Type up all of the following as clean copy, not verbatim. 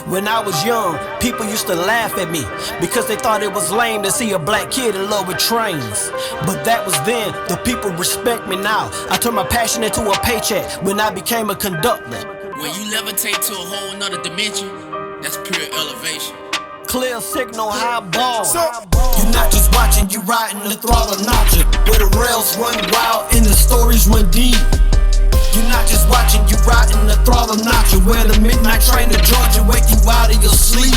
When I was young, people used to laugh at me because they thought it was lame to see a black kid in love with trains. But that was then, the people respect me now. I turned my passion into a paycheck when I became a conductor. When you levitate to a whole nother dimension, that's pure elevation. Clear signal, high ball. You're not just watching, you riding the throttle notcher. Where the rails run wild and the stories run deep. You're not just watching, you riding the throttle notcher. Where the midnight train to Georgia wake you out of your sleep.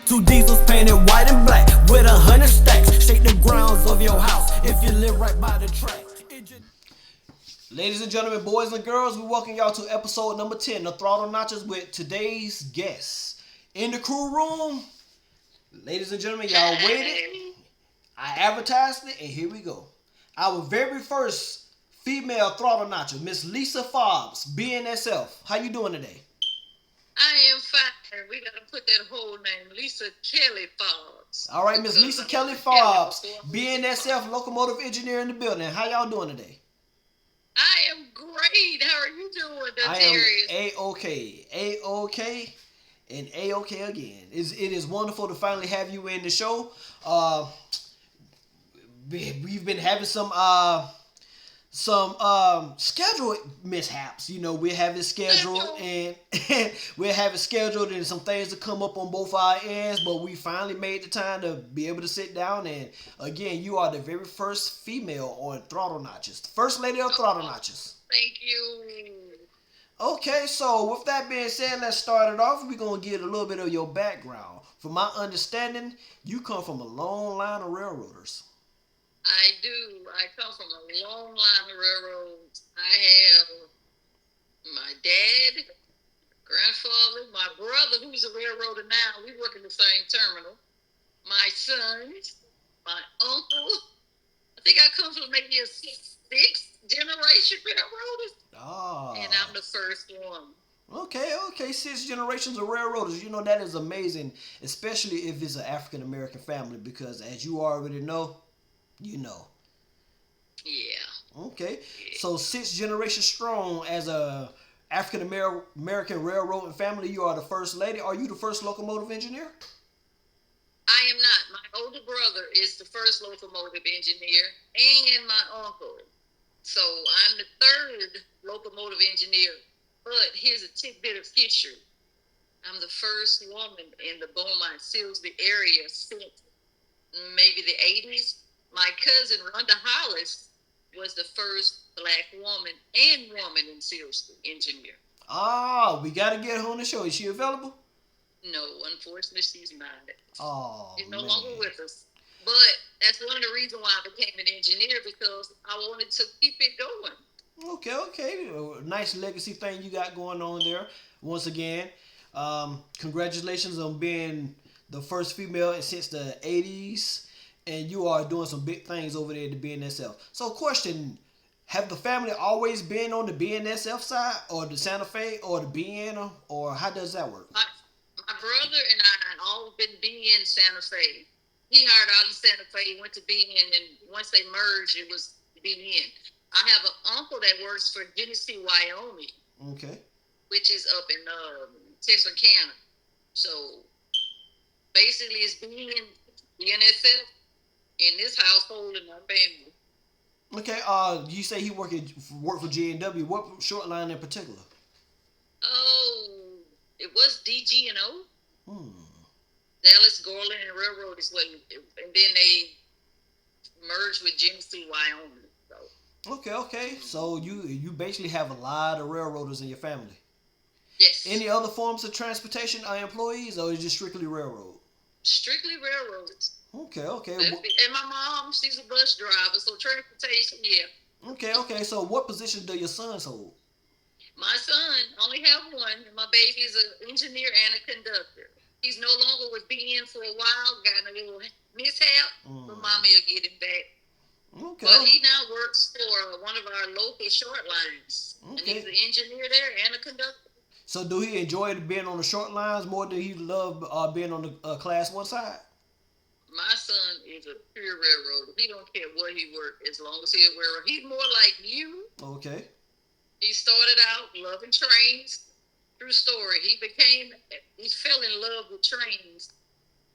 Two diesels painted white and black with 100 stacks. Shake the grounds of your house if you live right by the track. Ladies and gentlemen, boys and girls, we welcome y'all to episode number 10 of Throttle Notches with today's guests. In the crew room, ladies and gentlemen, y'all waited. I advertised it, and here we go. Our very first female throttle notcher, Miss Lisa Fobbs, BNSF. How you doing today? I am fine. We gotta put that whole name, Lisa Kelly Fobbs. All right, Miss Lisa Kelly Fobbs, BNSF locomotive engineer in the building. How y'all doing today? I am great. How are you doing, I am A-OK. A-OK. And A-OK again. It is wonderful to finally have you in the show. We've been having some schedule mishaps. You know, we're having scheduled and we're having scheduled and some things to come up on both our ends, but we finally made the time to be able to sit down. And again, you are the very first female on Throttle Notches, the first lady of Throttle Notches. Thank you. Okay, so with that being said, let's start it off. We're going to get a little bit of your background. From my understanding, you come from a long line of railroaders. I do. I come from a long line of railroads. I have my dad, grandfather, my brother, who's a railroader now. We work in the same terminal. My sons, my uncle. I think I come from maybe a sixth generation railroaders. Oh. And I'm the first one. Okay, 6 generations of railroaders. You know, that is amazing, especially if it's an African-American family, because as you already know, you know. Yeah. Okay, so 6 generations strong as a African-American railroad family. You are the first lady. Are you the first locomotive engineer? I am not. My older brother is the first locomotive engineer and my uncle. So I'm the third locomotive engineer. But here's a tidbit of history. I'm the first woman in the Beaumont-Silsbee area since maybe the 80s. My cousin, Rhonda Hollis, was the first black woman in Silsbee engineer. Ah, we got to get her on the show. Is she available? No, unfortunately, she's not. Oh, she's no longer with us. But that's one of the reasons why I became an engineer, because I wanted to keep it going. Okay. Nice legacy thing you got going on there. Once again, congratulations on being the first female since the 80s. And you are doing some big things over there at the BNSF. So question, have the family always been on the BNSF side, or the Santa Fe, or the BN, or how does that work? My brother and I had always been BN Santa Fe. He hired out in Santa Fe, went to BN, and once they merged, it was BN. I have an uncle that works for Genesee, Wyoming. Okay. Which is up in Texarkana. So basically, it's BNSF in this household in my family. Okay. You say he worked for G&W. What short line in particular? Oh, it was DG&O. Dallas Garland and Railroad is what, and then they merged with Genesee, Wyoming. So. Okay. So you basically have a lot of railroaders in your family. Yes. Any other forms of transportation employees, or is it just strictly railroad? Strictly railroads. Okay. And my mom, she's a bus driver, so transportation, yeah. Okay. So what position do your sons hold? My son only have one, and my baby is an engineer and a conductor. He's no longer with BN for a while, got a little mishap, but mommy will get him back. Okay. But he now works for one of our local short lines. Okay. And he's an engineer there and a conductor. So do he enjoy being on the short lines more than he love being on the class 1 side? My son is a pure railroader. He don't care what he work as long as he's a railroader. He's more like you. Okay. He started out loving trains, True story. He fell in love with trains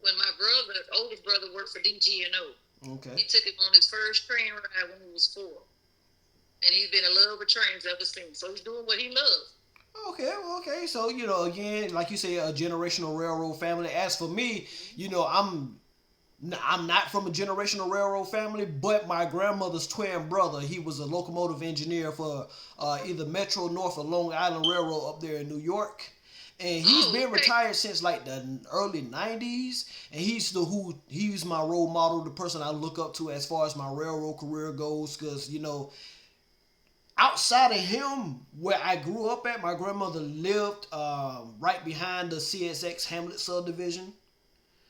when my brother, older brother, worked for DGNO. Okay. He took him on his first train ride when he was 4. And he's been in love with trains ever since. So he's doing what he loves. Okay. So, again, like you say, a generational railroad family. As for me, I'm not from a generational railroad family, but my grandmother's twin brother, he was a locomotive engineer for either Metro North or Long Island Railroad up there in New York. And he's been retired since like the early '90s, and he's my role model, the person I look up to as far as my railroad career goes. Because outside of him, where I grew up at, my grandmother lived right behind the CSX Hamlet subdivision.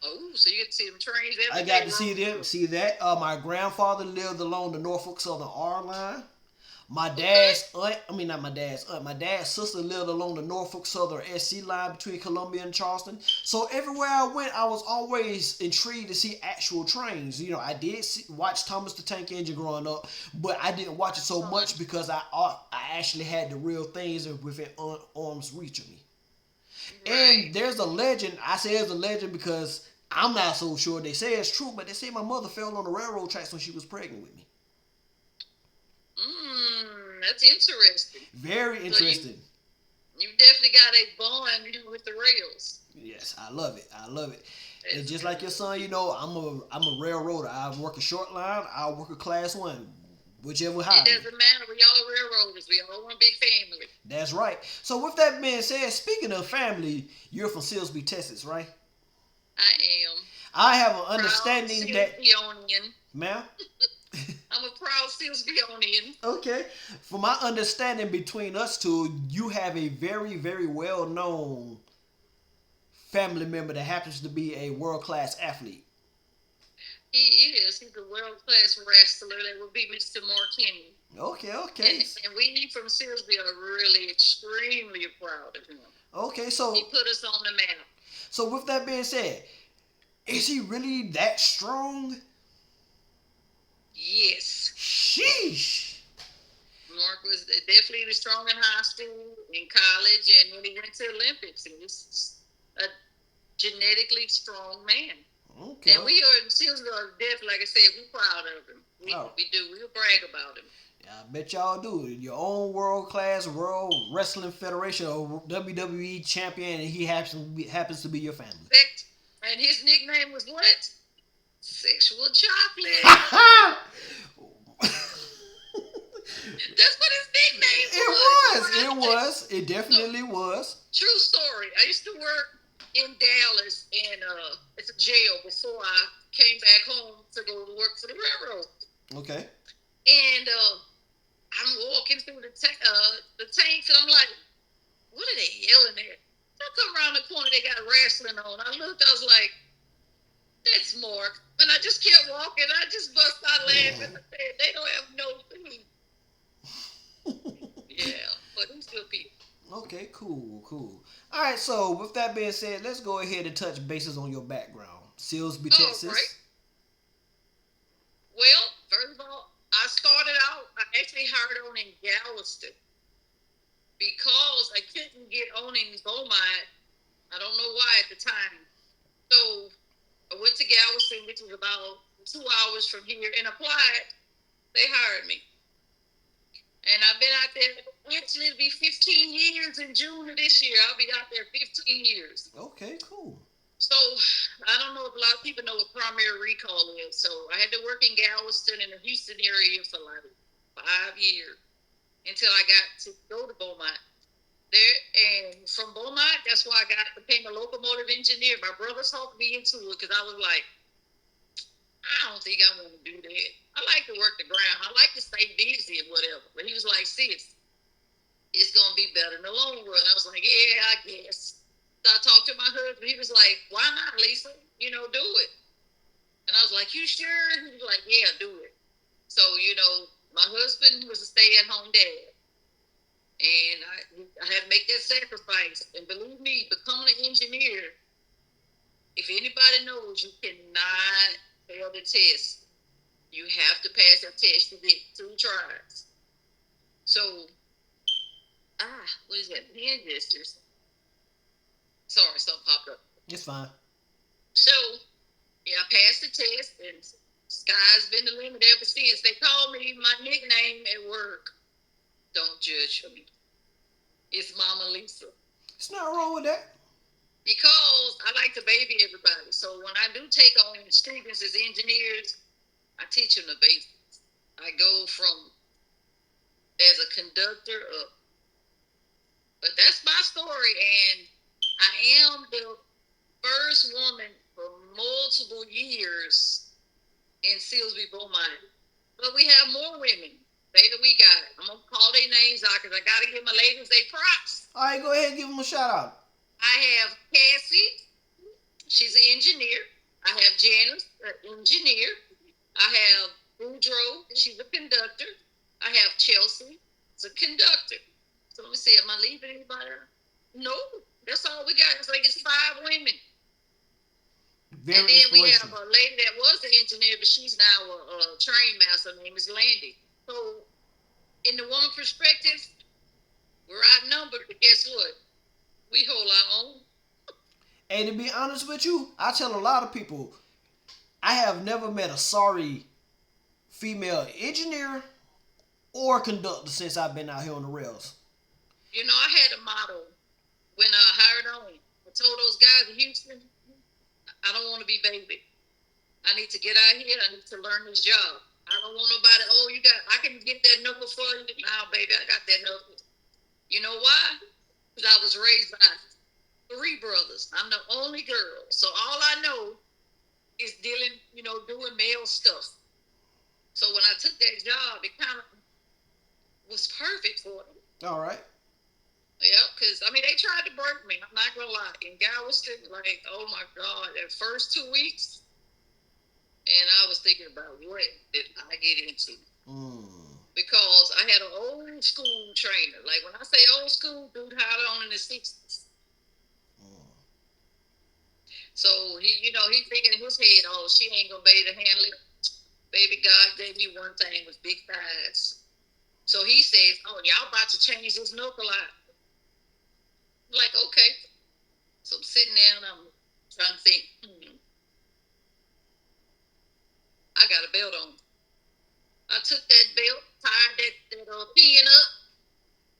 Oh, so you get to see them trains every I day. got to see that. My grandfather lived along the Norfolk Southern R line. My dad's not my dad's aunt, my dad's sister lived along the Norfolk Southern SC line between Columbia and Charleston. So everywhere I went, I was always intrigued to see actual trains. I did watch Thomas the Tank Engine growing up, but I didn't watch it so much because I actually had the real things within arm's reach of me. Right. And there's a legend. I say there's a legend because I'm not so sure. They say it's true, but they say my mother fell on the railroad tracks when she was pregnant with me. That's interesting. Very interesting. So you definitely got a bond with the rails. Yes, I love it. And just like your son, I'm a railroader. I work a short line. I work a class 1, whichever high. It doesn't matter. We all railroaders. We all one big family. That's right. So with that being said, speaking of family, you're from Silsbee, Texas, right? I am. I have an understanding that. Ma'am? I'm a proud Silsbeeonian. Okay. From my understanding between us two, you have a very, very well-known family member that happens to be a world-class athlete. He is. He's a world-class wrestler. That would be Mr. Mark Henry. Okay. And we from Silsbee are really extremely proud of him. Okay, so he put us on the map. So with that being said, is he really that strong? Yes. Sheesh. Mark was definitely strong in high school, in college, and when he went to Olympics, he was a genetically strong man. Okay. And we are definitely, like I said, we're proud of him. We do. We'll brag about him. Yeah, I bet y'all do. Your own world-class World Wrestling Federation or WWE champion, and he happens to be your family. And his nickname was what? Sexual chocolate. That's what his nickname was. It definitely was. True story. I used to work in Dallas, and it's a jail before I came back home to go to work for the railroad. Okay. And I'm walking through the tanks, and I'm like, what are they yelling at? I come around the corner, they got wrestling on. I looked, I was like, that's Mark. And I just kept walking. I just bust out laughing. I said, they don't have no food. Yeah, but these good people. Okay, cool. All right, so with that being said, let's go ahead and touch bases on your background. Silsbee, Texas. Right. Well, first of all, I started out, I actually hired on in Galveston because I couldn't get on in Beaumont. I don't know why at the time. So I went to Galveston, which was about 2 hours from here, and applied. They hired me. And I've been out there, actually it'll be 15 years in June of this year. I'll be out there 15 years. Okay, cool. So I don't know if a lot of people know what primary recall is. So I had to work in Galveston and the Houston area for like 5 years until I got to go to Beaumont. And from Beaumont, that's why I became a locomotive engineer. My brother talked me into it because I was like, I don't think I want to do that. I like to work the ground. I like to stay busy and whatever. But he was like, sis, it's going to be better in the long run. I was like, yeah, I guess. So I talked to my husband. He was like, why not, Lisa? Do it. And I was like, you sure? He was like, yeah, do it. So, my husband was a stay-at-home dad. And I had to make that sacrifice. And believe me, becoming an engineer, if anybody knows, you cannot fail the test. You have to pass a test to get 2 tries. So, what is that? Hand gestures. Sorry, something popped up. It's fine. So, yeah, I passed the test, and sky's been the limit ever since. They called me my nickname at work. Don't judge me. It's Mama Lisa. It's not wrong with that. Because I like to baby everybody. So when I do take on students as engineers, I teach them the basics. I go from as a conductor up. But that's my story, and I am the first woman for multiple years in Silsby Beaumont. But we have more women. Baby, we got, I'm going to call their names out because I got to give my ladies their props. All right, go ahead and give them a shout out. I have Cassie. She's an engineer. I have Janice, an engineer. I have Boudreaux. She's a conductor. I have Chelsea. It's a conductor. So let me see. Am I leaving anybody? No. That's all we got. It's like it's 5 women. Very and then we have inspirational. a lady that was an engineer, but she's now a train master. Her name is Landy. So in the woman perspective, we're outnumbered, but guess what? We hold our own. And to be honest with you, I tell a lot of people, I have never met a sorry female engineer or conductor since I've been out here on the rails. You know, I had a motto when I hired on. I told those guys in Houston, I don't want to be baby. I need to get out here. I need to learn this job. I don't want nobody, I can get that knuckle for you. Nah, baby, I got that knuckle. You know why? Because I was raised by 3 brothers. I'm the only girl. So all I know is dealing, doing male stuff. So when I took that job, it kind of was perfect for me. All right. Yeah, because, they tried to break me. I'm not going to lie. And God was still like, oh, my God, that first 2 weeks, and I was thinking about what did I get into? Because I had an old school trainer. Like, when I say old school, dude hired on in the 60s. So, he thinking in his head, oh, she ain't going to be able to handle it. Baby, God gave me one thing was big thighs. So he says, oh, y'all about to change this knuckle out. I'm like, okay. So I'm sitting there and I'm trying to think, I got a belt on. I took that belt, tied that pin up,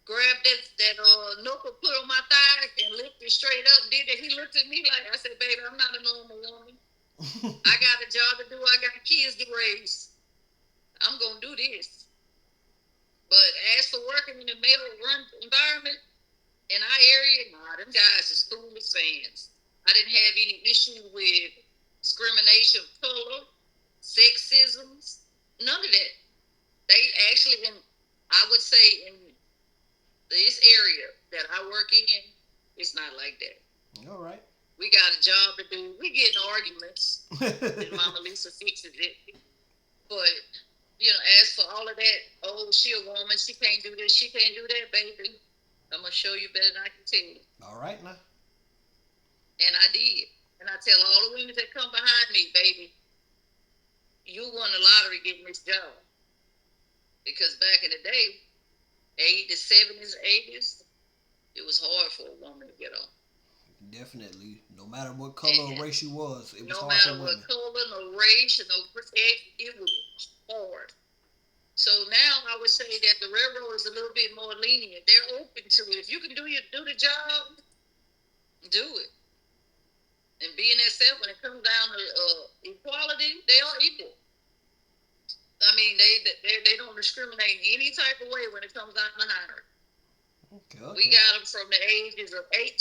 grabbed that knuckle, put on my thigh, and lifted straight up. Did it. He looked at me like, I said, baby, I'm not a normal woman. I got a job to do. I got kids to raise. I'm going to do this. But as for working in a male-run environment, in our area, them guys is foolish fans. I didn't have any issue with discrimination of color, sexisms, none of that. They actually, I would say in this area that I work in, it's not like that. All right. We got a job to do. We get in arguments, and Mama Lisa fixes it. But, as for all of that, oh, she a woman, she can't do this, she can't do that, baby. I'm going to show you better than I can tell you. All right, now. And I did. And I tell all the women that come behind me, baby, you won the lottery getting this job. Because back in the day, 80s, 70s, 80s, it was hard for a woman to get on. Definitely. No matter what color or race you was, it was no hard for matter women. what color, no race, it was hard. So now I would say that the railroad is a little bit more lenient. They're open to it. If you can do the job, do it. And BNSF, when it comes down to equality, they are equal. They don't discriminate in any type of way when it comes down to hiring. Okay. We got them from the ages of 18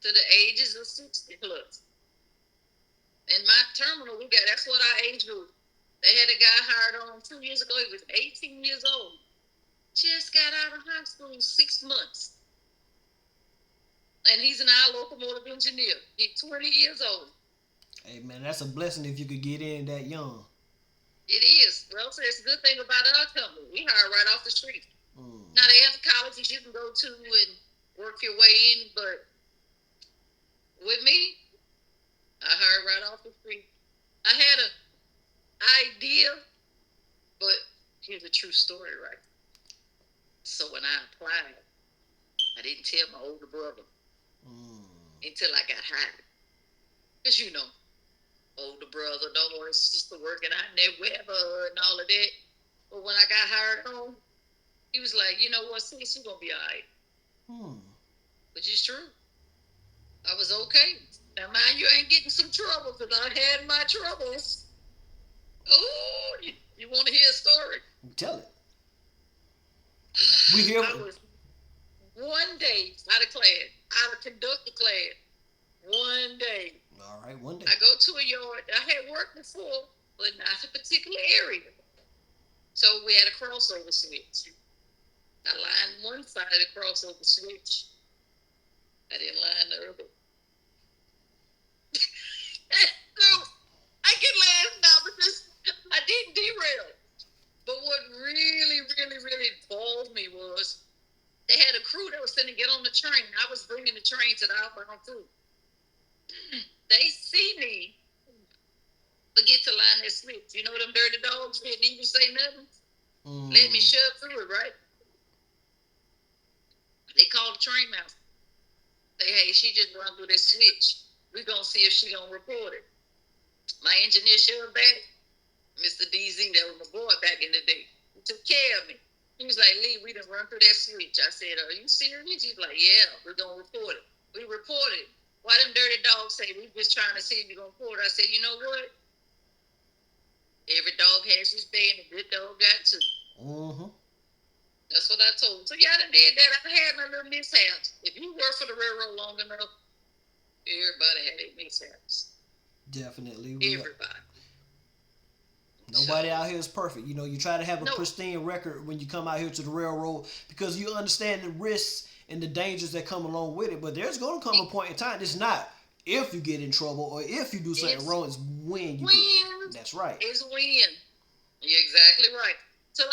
to the ages of 60 plus. In my terminal, that's what our age group. They had a guy hired on 2 years ago. He was 18 years old. Just got out of high school in 6 months. And he's an locomotive engineer. He's 20 years old. Hey, man, that's a blessing if you could get in that young. It is. Well, so it's a good thing about our company. We hire right off the street. Now, they have colleges you can go to and work your way in, but with me, I hired right off the street. I had an idea, but here's a true story, right? So when I applied, I didn't tell my older brother. until I got hired. Because, older brother, don't want his sister working out in that weather and all of that. But when I got hired on, he was like, you know what, sis, you're going to be all right. Which is true. I was okay. Now, mind you, ain't getting some trouble because I had my troubles. Oh, you want to hear a story? Tell it. We hear. I was one day out of class, out of conductor class. One day. All right, one day. I go to a yard. I had worked before, but not a particular area. So we had a crossover switch. I lined one side of the crossover switch. I didn't line the other. So I can laugh now because I didn't derail. But what really, really, really bothered me was they had a crew that was finna get on the train. I was bringing the train to the outbound crew. They see me forget to line that switch. You know them dirty dogs didn't even say nothing? Let me shove through it, right? They called the train master. Say, hey, she just run through that switch. We gonna see if she gonna report it. My engineer shoved back. Mr. DZ, that was my boy back in the day. He took care of me. He was like, Lee, we done run through that switch. I said, are you serious? He's like, yeah, we're gonna report it. We reported it. Why them dirty dogs say we just trying to see if you're gonna report it? I said, you know what? Every dog has his day and a good dog got two. That's what I told him. So yeah, I done did that. I had my little mishaps. If you work for the railroad long enough, everybody had their mishaps. Definitely. Everybody. Nobody out here is perfect. You try to have a pristine record when you come out here to the railroad because you understand the risks and the dangers that come along with it. But there's going to come a point in time. It's not if you get in trouble or if you do something wrong. It's when you get. That's right. It's when. You're exactly right. So,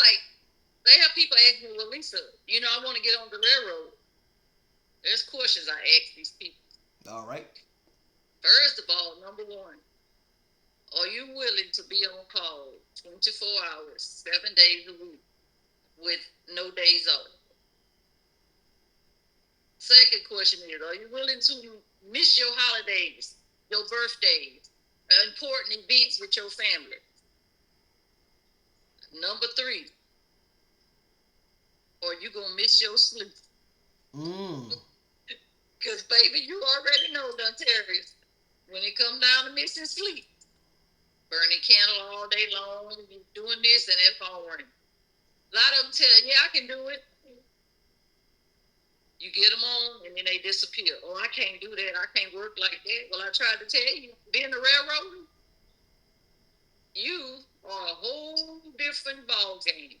they have people ask me, well, Lisa, I want to get on the railroad. There's questions I ask these people. All right. First of all, number one, are you willing to be on call 24 hours, 7 days a week with no days off? Second question is, are you willing to miss your holidays, your birthdays, important events with your family? Number three, are you going to miss your sleep? Because, baby, you already know, Donterius, when it come down to missing sleep, burning candle all day long, you doing this and that phone ring. A lot of them tell you, yeah, I can do it. You get them on and then they disappear. Oh, I can't do that. I can't work like that. Well, I tried to tell you, being a railroader, you are a whole different ball game.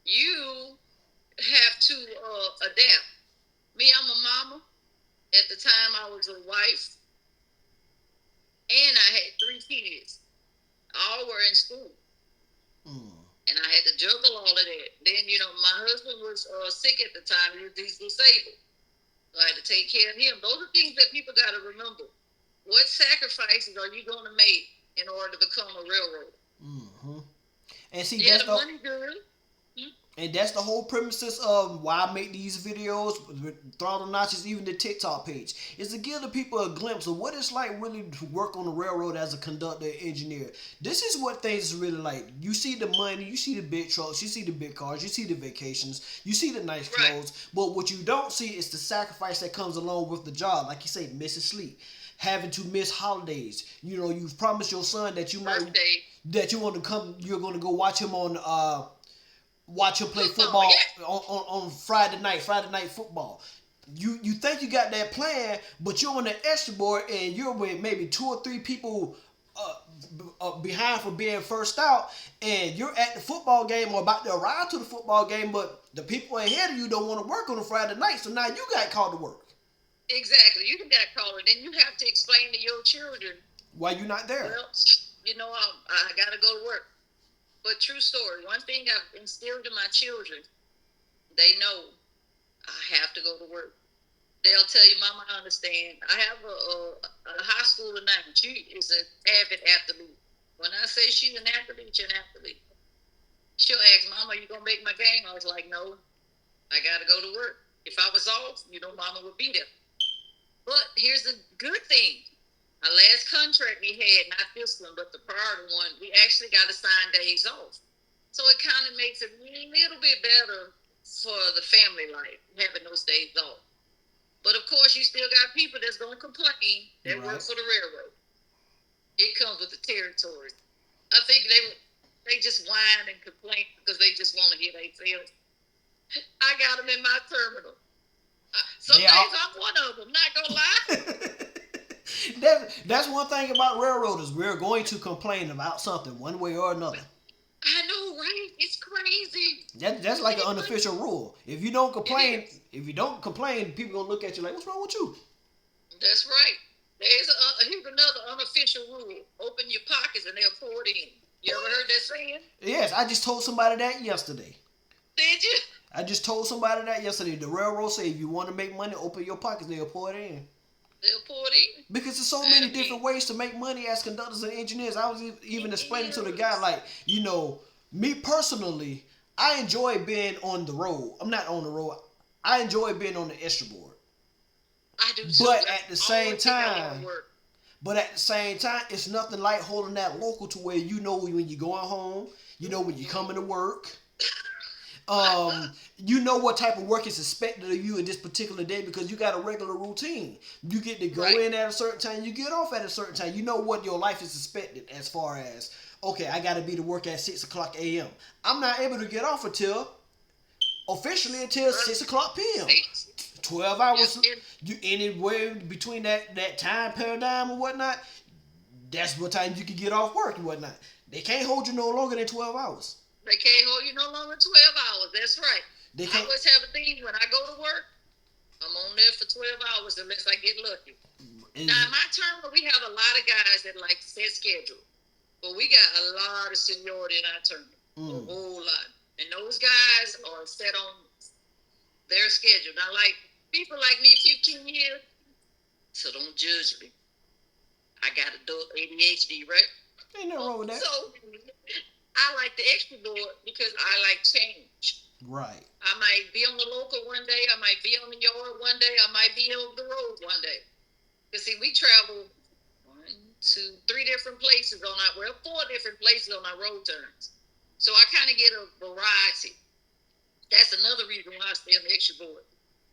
You have to adapt. Me, I'm a mama. At the time, I was a wife. And I had 3 kids. All were in school. And I had to juggle all of that. Then, my husband was sick at the time. He's disabled. So I had to take care of him. Those are things that people got to remember. What sacrifices are you going to make in order to become a railroader? And see, that's the money good. And that's the whole premises of why I make these videos with Throttle Notches, even the TikTok page, is to give the people a glimpse of what it's like really to work on the railroad as a conductor engineer. This is what things is really like. You see the money, you see the big trucks, you see the big cars, you see the vacations, you see the nice clothes, but what you don't see is the sacrifice that comes along with the job. Like you say, missing sleep, having to miss holidays. You've promised your son that you that you want to come, you're going to go watch him watch him play football on Friday night football. You think you got that plan, but you're on the extra board and you're with maybe 2 or 3 people behind for being first out, and you're at the football game or about to arrive to the football game, but the people ahead of you don't want to work on a Friday night, so now you got called to work. Exactly. You got called, and then you have to explain to your children why you're not there. Well, I got to go to work. But true story, one thing I've instilled in my children, they know I have to go to work. They'll tell you, Mama, I understand. I have a high schooler now. She is an avid athlete. When I say she's an athlete, she's an athlete. She'll ask, Mama, are you going to make my game? I was like, no, I got to go to work. If I was off, Mama would be there. But here's the good thing. Our last contract we had, not this one, but the prior one, we actually got assigned days off. So it kind of makes it a little bit better for the family life, having those days off. But of course, you still got people that's going to complain that work for the railroad. It comes with the territory. I think they just whine and complain because they just want to hear they feel. I got them in my terminal. Some days I'm one of them, not going to lie. That's one thing about railroaders. We're going to complain about something one way or another. I know, right? It's crazy. That's like an unofficial rule. If you don't complain, people gonna look at you like, "What's wrong with you?" That's right. Here's another unofficial rule: open your pockets and they'll pour it in. You ever heard that saying? Yes, I just told somebody that yesterday. Did you? I just told somebody that yesterday. The railroad say if you want to make money, open your pockets. They'll pour it in. They'll pour it in. Because there's so many different ways to make money as conductors and engineers. I was even explaining to the guy, like, me personally, I enjoy being on the road. I'm not on the road. I enjoy being on the extra board. I do too. But at the same time, it's nothing like holding that local to where you know when you're going home, you know when you're coming to work. You know what type of work is expected of you in this particular day because you got a regular routine. You get to go in at a certain time, you get off at a certain time. You know what your life is expected as far as, okay, I got to be to work at 6 o'clock a.m. I'm not able to get off officially until 6 o'clock p.m. 12 hours, you anywhere between that time paradigm or whatnot, that's what time you can get off work and whatnot. They can't hold you no longer than 12 hours. They can't hold you no longer 12 hours. That's right. I always have a thing when I go to work, I'm on there for 12 hours unless I get lucky. Now, in my terminal, we have a lot of guys that like set schedule. But we got a lot of seniority in our terminal. A whole lot. And those guys are set on their schedule. Now, like people like me, 15 years, so don't judge me. I got adult ADHD, right? Ain't nothing wrong with that. So I like the extra board because I like change. Right. I might be on the local one day. I might be on the yard one day. I might be on the road one day. Because see, we travel 1, 2, 3 different places 4 different places on our road turns. So I kind of get a variety. That's another reason why I stay on the extra board.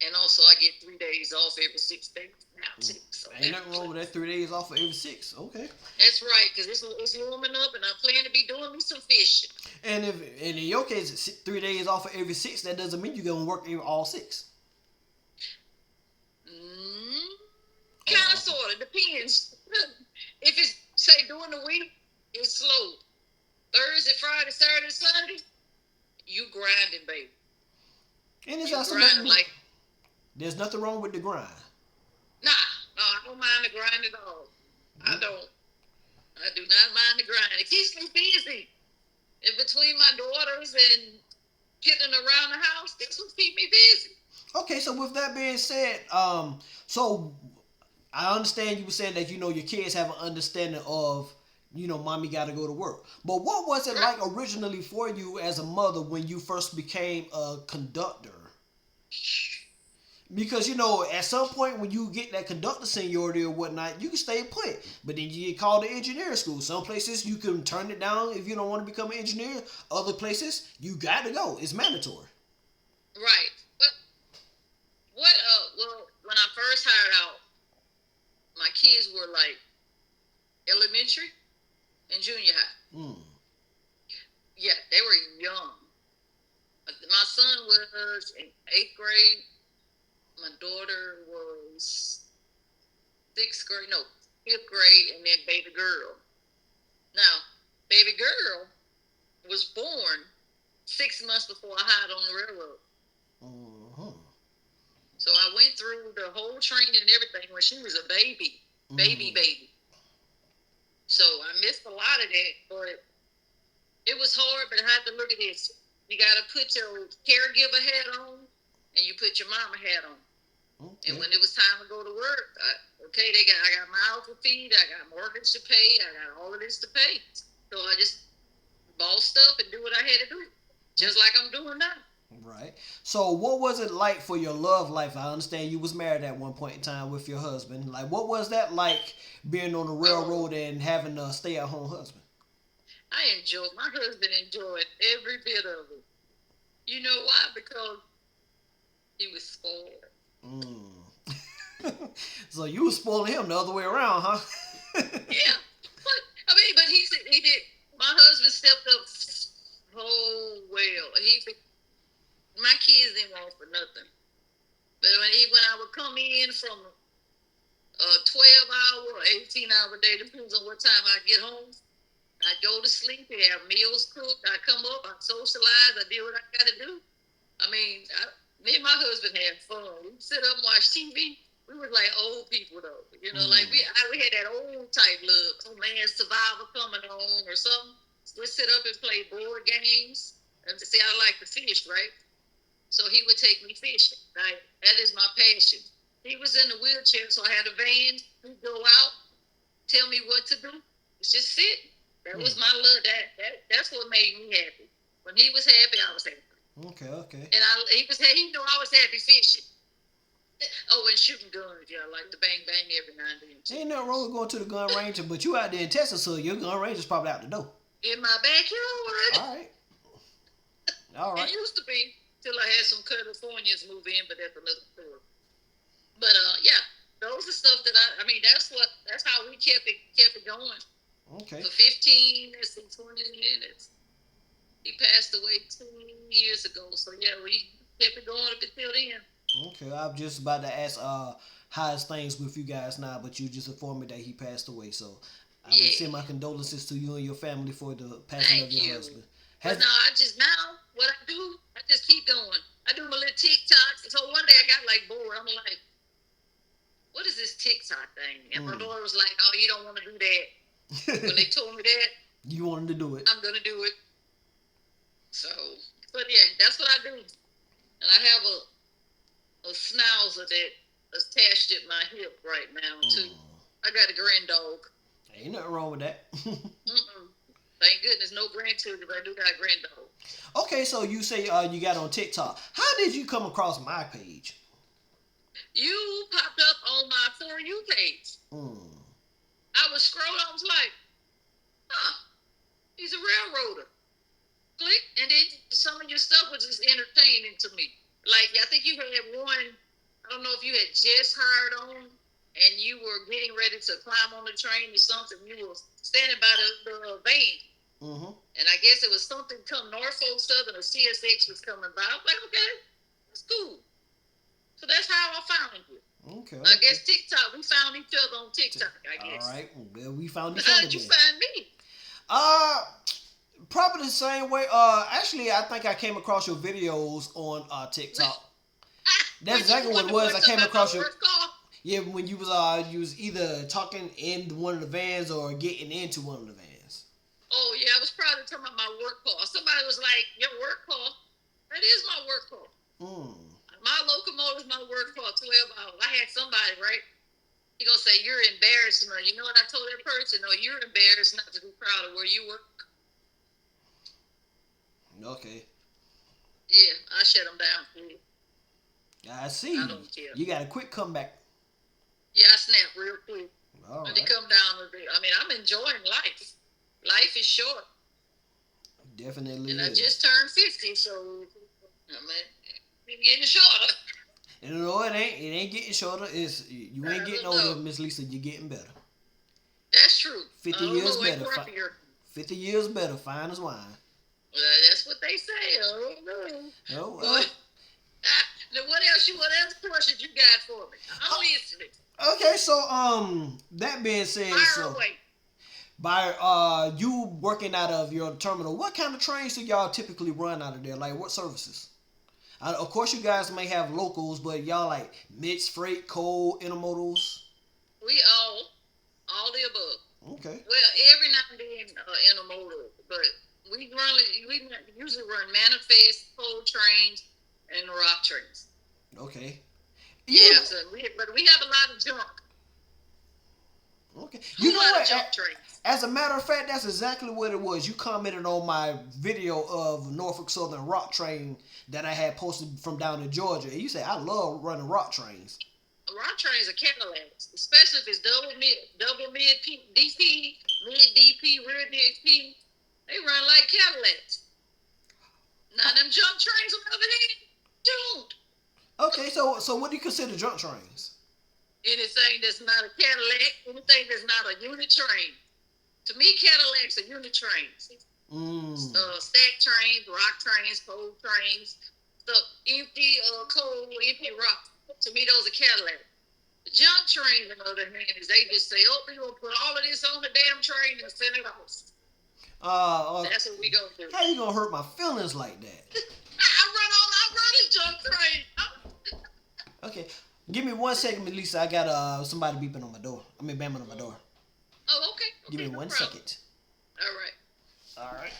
And also, I get 3 days off every 6 days now, too. So ain't nothing wrong with that. 3 days off for every 6. Okay. That's right, because it's warming up, and I plan to be doing me some fishing. And in your case, it's 3 days off for every 6. That doesn't mean you're gonna work all 6. Kind of, sort of, depends. If it's say during the week, it's slow. Thursday, Friday, Saturday, Sunday, you grinding, baby. And it's there's nothing wrong with the grind. Nah, I don't mind the grind at all. I don't. I do not mind the grind. It keeps me busy. In between my daughters and getting around the house, that's what keeps me busy. Okay, so with that being said, so I understand you were saying that your kids have an understanding of mommy got to go to work. But what was it like originally for you as a mother when you first became a conductor? Because, at some point when you get that conductor seniority or whatnot, you can stay put. But then you get called to engineering school. Some places you can turn it down if you don't want to become an engineer. Other places, you got to go. It's mandatory. Right. Well, when I first hired out, my kids were like elementary and junior high. Yeah, they were young. My son was in 8th grade. My daughter was 5th grade, and then baby girl. Now, baby girl was born 6 months before I hired on the railroad. So I went through the whole training and everything when she was a baby. Baby. So I missed a lot of that, but it was hard, but I had to look at this. You got to put your caregiver hat on, and you put your mama hat on. Okay. And when it was time to go to work, I got miles to feed, I got mortgage to pay, I got all of this to pay. So I just bossed up and do what I had to do, just like I'm doing now. Right. So, what was it like for your love life? I understand you was married at one point in time with your husband. Like, what was that like being on the railroad and having a stay-at-home husband? My husband enjoyed every bit of it. You know why? Because he was spoiled. Mm. So you was spoiling him the other way around, huh? Yeah, but he did. My husband stepped up so well. My kids didn't want for nothing. But when I would come in from a 12-hour or 18-hour day, depends on what time I get home. I go to sleep, we have meals cooked, I come up, I socialize, I do what I gotta do. Me and my husband had fun. We sit up and watch TV. We were like old people though. Like we had that old type look. Some man survivor coming on or something. We sit up and play board games. And see, I like to fish, right? So he would take me fishing. Right? That is my passion. He was in the wheelchair, so I had a van. He'd go out, tell me what to do. It's just sit. That was my love. That's what made me happy. When he was happy, I was happy. Okay. And he knew I was happy fishing. Oh, and shooting guns. Yeah, I like to bang every now and then. Ain't nothing wrong with going to the gun range, but you out there in Texas, so your gun range is probably out the door. In my backyard. All right. It used to be till I had some Californians move in, but that's another story. But yeah, those are stuff that that's how we kept it going. Okay. For 15, 20 minutes. He passed away 2 years ago. So yeah, we kept it going up until then. Okay, I'm just about to ask how's things with you guys now, but you just informed me that he passed away. So I will send my condolences to you and your family for the passing of your husband. But no, what I do, I just keep going. I do my little TikToks. So one day I got like bored. I'm like, what is this TikTok thing? And my daughter was like, oh, you don't want to do that. When they told me that, you wanted to do it. I'm gonna do it. So, but yeah, that's what I do. And I have a schnauzer that is attached at my hip right now too. I got a grand dog. Ain't nothing wrong with that. Thank goodness, no grandchildren, but I do got a grand dog. Okay, so you say you got on TikTok. How did you come across my page? You popped up on my For You page. I was scrolling, I was like, he's a railroader. Click, and then some of your stuff was just entertaining to me. Like, I think you had one, I don't know if you had just hired on, and you were getting ready to climb on the train or something. You were standing by the van. And I guess it was something come Norfolk Southern or CSX was coming by. I was like, okay, that's cool. So that's how I found you. Okay. I guess TikTok. We found each other on TikTok, I guess. All right. Well, we found each other. How other. did you find me? Probably the same way. Actually, I think I came across your videos on TikTok. That's exactly what it was. I came across your. Yeah, when you was either talking in one of the vans or getting into one of the vans. Oh yeah, I was probably talking about my work call. Somebody was like, "Your work call." That is my work call. My locomotive is my work call. 12 hours. I had somebody right. He gonna say you're embarrassing her. You know what I told that person? No, you're embarrassed not to be proud of where you work. Okay. Yeah, I shut them down for you. I see. I don't care. You got a quick comeback. Yeah, I snap real quick. All right. They come down with it. I'm enjoying life. Life is short. Definitely. And I just turned 50, so it's getting shorter. You know, it ain't getting shorter. You ain't getting older, Miss Lisa. You're getting better. That's true. 50 years better. 50 years better. Fine as wine. Well, that's what they say. I don't know. Oh well. What else questions you got for me? I'm listening. Okay, so that being said, by you working out of your terminal, what kind of trains do y'all typically run out of there? Like what services? Of course, you guys may have locals, but y'all like mixed freight, coal, intermodals. We all the above. Okay. Well, every now and then intermodal, but we usually run manifest, coal trains, and rock trains. Okay. Yeah, but we have a lot of junk. Okay. Who You know are the what? junk trains? As a matter of fact, that's exactly what it was. You commented on my video of Norfolk Southern rock train that I had posted from down in Georgia. And you said, I love running rock trains. Rock trains are Cadillacs, especially if it's double mid DP, mid DP, rear DP. They run like Cadillacs. Now them junk trains on the other hand, don't. Okay, so what do you consider junk trains? Anything that's not a Cadillac, anything that's not a unit train. To me, Cadillacs are unit trains. Stack trains, rock trains, pole trains, stuff empty, coal, empty rock. To me, those are Cadillacs. The junk trains, on the other hand, is they just say, "Oh, we gonna put all of this on the damn train and send it off." That's what we gonna do. How you gonna hurt my feelings like that? I run a junk train. Okay, give me 1 second, Melissa. I got somebody beeping on my door. I mean, bamming on my door. Oh, okay. Give me no one problem. second. All right. All right.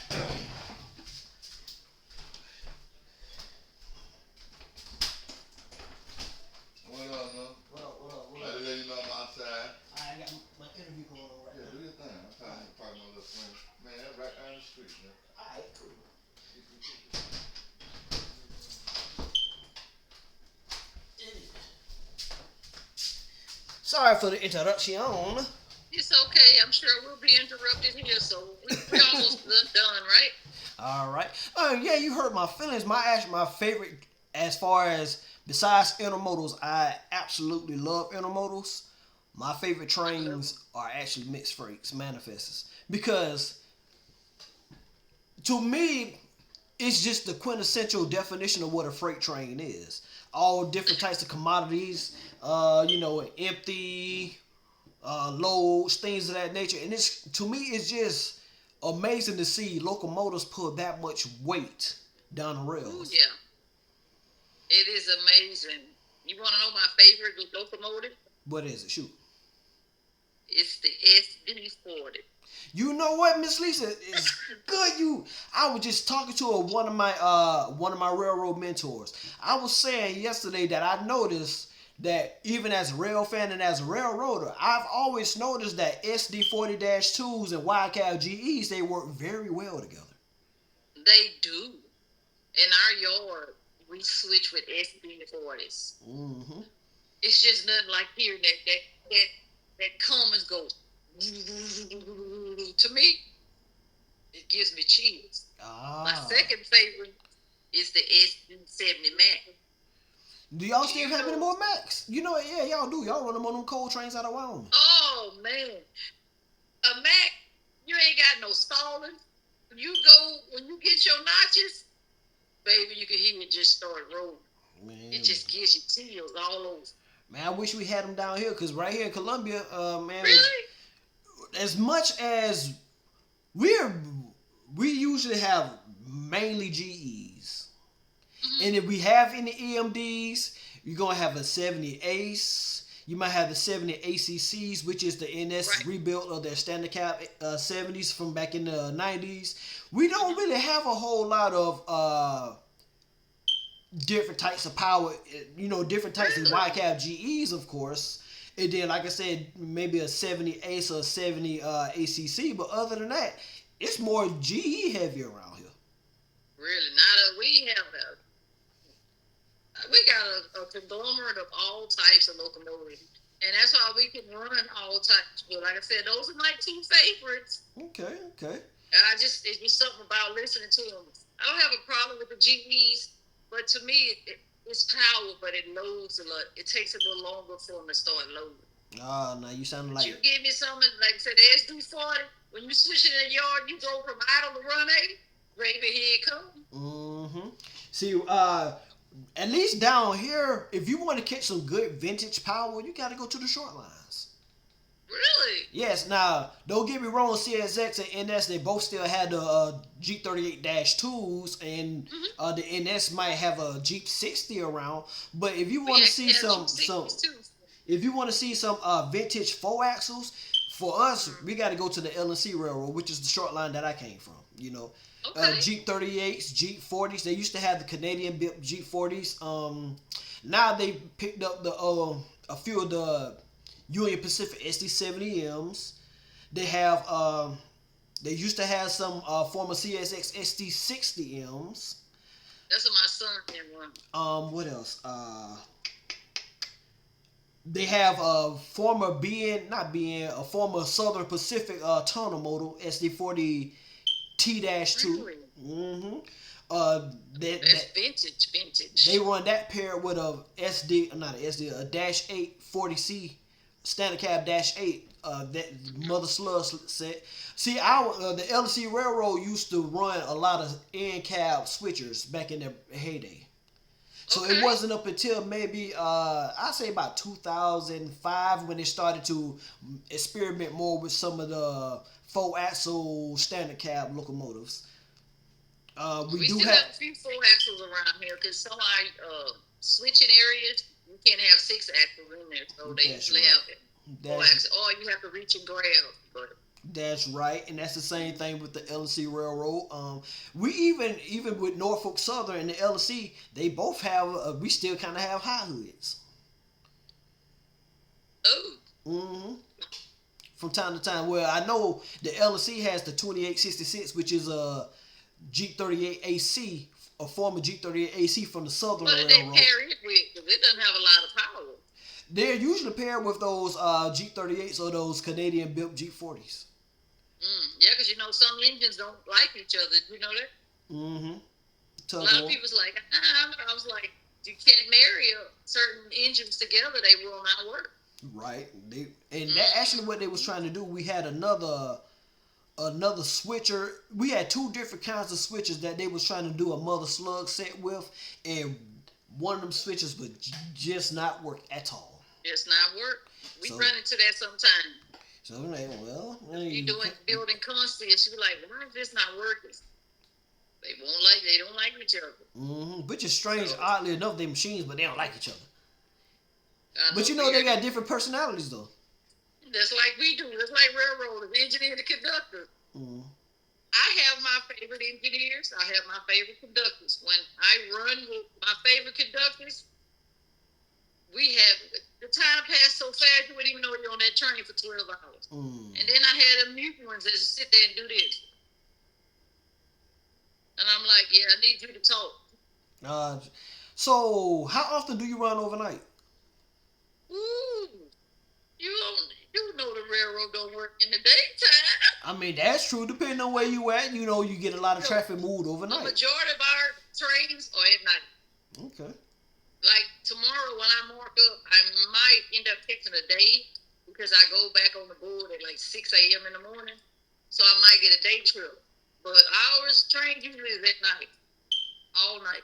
What up, man? What up? I had to let you know I'm outside. I got my interview going on right Yeah, do your thing. I'm trying to talk to my little friend. Man, that's right down the street, man. All right, cool. Sorry for the interruption. It's okay. I'm sure we'll be interrupted here, so we're almost done, right? All right. Oh yeah, you hurt my feelings. My favorite, as far as besides intermodals, I absolutely love intermodals. My favorite trains are actually mixed freights, manifests, because to me, it's just the quintessential definition of what a freight train is. All different types of commodities, empty, loads, things of that nature. And it's, to me, it's just amazing to see locomotives put that much weight down the rails. Ooh, yeah. It is amazing. You want to know my favorite locomotive? What is it? Shoot. It's the SD40. You know what, Miss Lisa? It's good. I was just talking to one of my railroad mentors. I was saying yesterday that I noticed that even as a rail fan and as a railroader, I've always noticed that SD40-2s and YCAL GEs, they work very well together. They do. In our yard, we switch with SD40s. Mm-hmm. It's just nothing like hearing that Cummins goes. To me, it gives me chills. My second favorite is the SD70 Mac. Do y'all still have any more Macs? You know, yeah, y'all do. Y'all run them on them coal trains out of Wyoming. Oh, man. A Mac, you ain't got no stalling. When you get your notches, baby, you can hear it just start rolling. Man. It just gives you chills all over. Man, I wish we had them down here, because right here in Columbia, man. Really? As much as we usually have mainly GEs. Mm-hmm. And if we have any EMDs, you're going to have a 70 ACE. You might have the 70 ACCs, which is the NS rebuilt of their standard cap 70s from back in the 90s. We don't really have a whole lot of different types of power, different types of YCAP GEs, of course. And then, like I said, maybe a 70 ACE or a 70 ACC. But other than that, it's more GE heavy around here. Really? We got a conglomerate of all types of locomotives. And that's why we can run all types. But like I said, those are my two favorites. Okay. And it's just something about listening to them. I don't have a problem with the GEs, but to me, it's power, but it loads a lot. It takes a little longer for them to start loading. Now you sound like... You give me something, like I said, the SD40, when you switch it in the yard, you go from idle to run 80, baby, here it comes. Mm-hmm. See, at least down here, if you want to catch some good vintage power, you got to go to the short lines. Really? Yes. Now, don't get me wrong, CSX and NS, they both still had the Jeep 38-2s, and the NS might have a Jeep 60 around. But if you want to see if you want to see some vintage 4-axles, for us, we got to go to the L&C Railroad, which is the short line that I came from. Okay. Jeep 38s, Jeep 40s. They used to have the Canadian built Jeep 40s. Now they picked up a few of the Union Pacific SD70Ms. They have they used to have some former CSX SD60Ms. That's what my son had one. What else? They have a former a former Southern Pacific tunnel model SD40 T-2. Really? Mm-hmm. That's vintage. They run that paired with a Dash 8 40C standard cab Dash 8. That mother slug set. See, the LC Railroad used to run a lot of in cab switchers back in their heyday. So Okay. it wasn't up until maybe I say about 2005 when they started to experiment more with some of the 4-axle standard cab locomotives. We do still have have a few 4-axles around here because some of our switching areas you can't have 6-axles in there, so they That's usually right. have it. 4-axle, or you have to reach and grab. But That's right, and that's the same thing with the LC Railroad. We even with Norfolk Southern and the LC, they both have. We still kind of have high hoods. oh, Mm-hmm. From time to time, well, I know the LC has the 2866, which is a G38 AC, a former G38 AC from the Southern what did they Railroad. pair it with? Because it doesn't have a lot of power. They're usually paired with those G38s or those Canadian built G40s. Yeah, because some engines don't like each other. You know that? Mm-hmm. A lot of people's like, I was like, you can't marry certain engines together; they will not work. Right. That actually what they was trying to do. We had another switcher. We had two different kinds of switches that they was trying to do a mother slug set with, and one of them switches would just not work at all. It's not work. We So- run into that sometimes. So I'm like, well, You building constantly, and she was like, why is this not working? They don't like each other. Mm-hmm. Which is strange, oddly enough, they machines, but they don't like each other. But weird. they got different personalities though. That's like we do. That's like railroaders, engineer and conductor. Mm. I have my favorite engineers. I have my favorite conductors. When I run with my favorite conductors, the time passed so fast you wouldn't even know you're on that train for 12 hours. And then I had them mute ones that just sit there and do this. And I'm like, yeah, I need you to talk. So how often do you run overnight? Ooh, you know the railroad don't work in the daytime. I mean, that's true. Depending on where you at, you get a lot of traffic moved The overnight. majority of our trains are at night. Okay. Like tomorrow when I mark up, I might end up catching a day because I go back on the board at like 6 a.m. in the morning. So I might get a day trip. But ours train usually is at night. All night.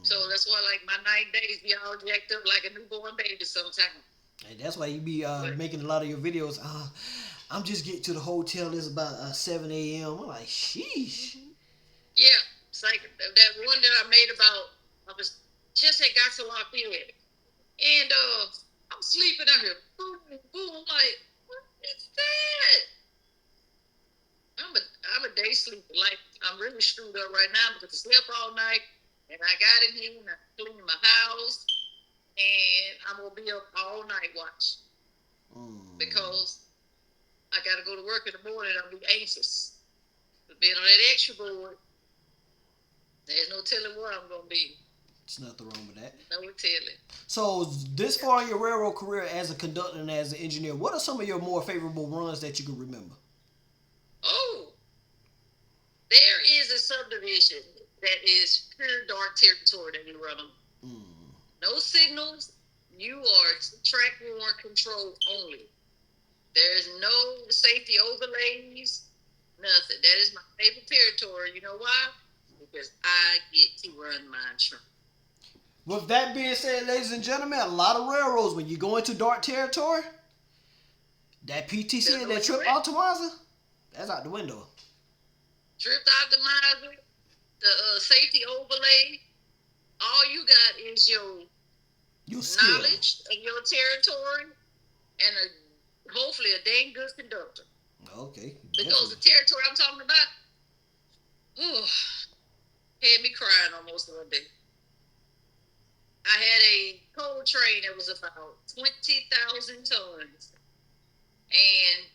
So that's why like my night days be all jacked up like a newborn baby sometimes. And that's why you be making a lot of your videos. I'm just getting to the hotel. It's about 7 a.m. I'm like, sheesh. Yeah. It's like that one that I made about, I was just had got to Lafayette. And I'm sleeping out here. Boom, boom. I'm like, what is that? I'm a day sleeper. Like, I'm really screwed up right now because I slept all night. And I got in here and I cleaned my house. And I'm going to be up all night watch. Because I got to go to work in the morning. I'll be anxious. But being on that extra board, there's no telling where I'm going to be. There's nothing wrong with that. No telling. So this far in your railroad career as a conductor and as an engineer, what are some of your more favorable runs that you can remember? Oh, there is a subdivision that is pure dark territory that we run on. No signals. You are track warrant control only. There's no safety overlays. Nothing. That is my favorite territory. You know why? Because I get to run my train. With that being said, ladies and gentlemen, a lot of railroads, when you go into dark territory, that PTC and that trip optimizer, that's out the window. Trip optimizer, the safety overlay, all you got is your knowledge of your territory and hopefully a dang good conductor. Okay. Because the territory I'm talking about, had me crying almost one day. I had a coal train that was about 20,000 tons, and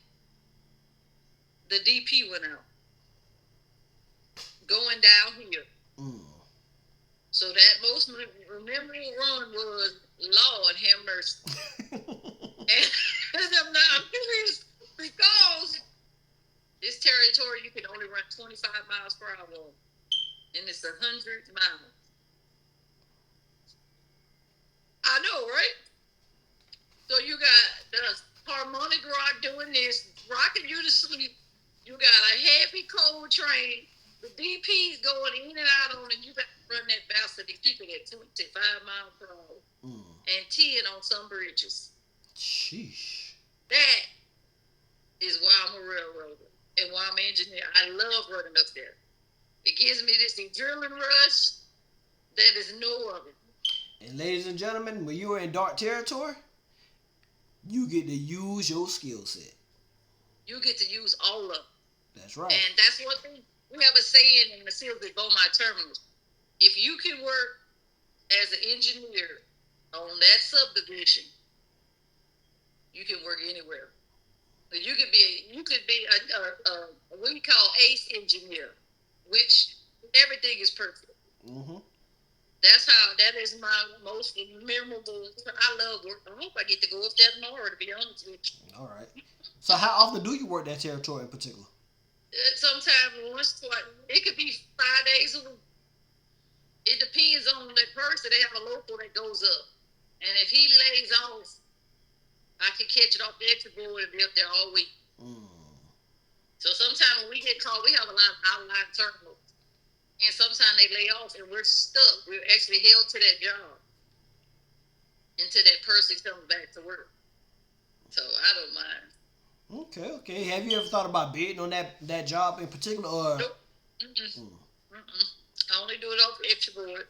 the DP went out going down here. So that most memorable run was Lord have mercy. And I'm curious because this territory you can only run 25 miles per hour on, and it's 100 miles. I know, right? So you got the harmonic rock doing this, rocking you to sleep. You got a heavy coal train. The DP's going in and out on it. You got to run that bastard to keep it at 25 miles per hour. And 10 on some bridges. Sheesh. That is why I'm a railroader and why I'm an engineer. I love running up there. It gives me this adrenaline rush that is no other. And ladies and gentlemen, when you are in dark territory, you get to use your skill set. You get to use all of them. That's right. And that's one thing. We have a saying in the field at Beaumont Terminals. If you can work as an engineer on that subdivision, you can work anywhere. You could be a what we call ace engineer, which everything is perfect. That is my most memorable. I love work. I hope I get to go up there tomorrow, to be honest with you. All right. So how often do you work that territory in particular? Sometimes once, twice. It could be 5 days a week. It depends on that person. They have a local that goes up. And if he lays off, I can catch it off the extra board and be up there all week. So sometimes when we get called, we have a lot of outline terminals. And sometimes they lay off and we're stuck. We're actually held to that job until that person comes back to work. So I don't mind. Okay. Have you ever thought about bidding on that job in particular? Or? Nope. I only do it off the extra board.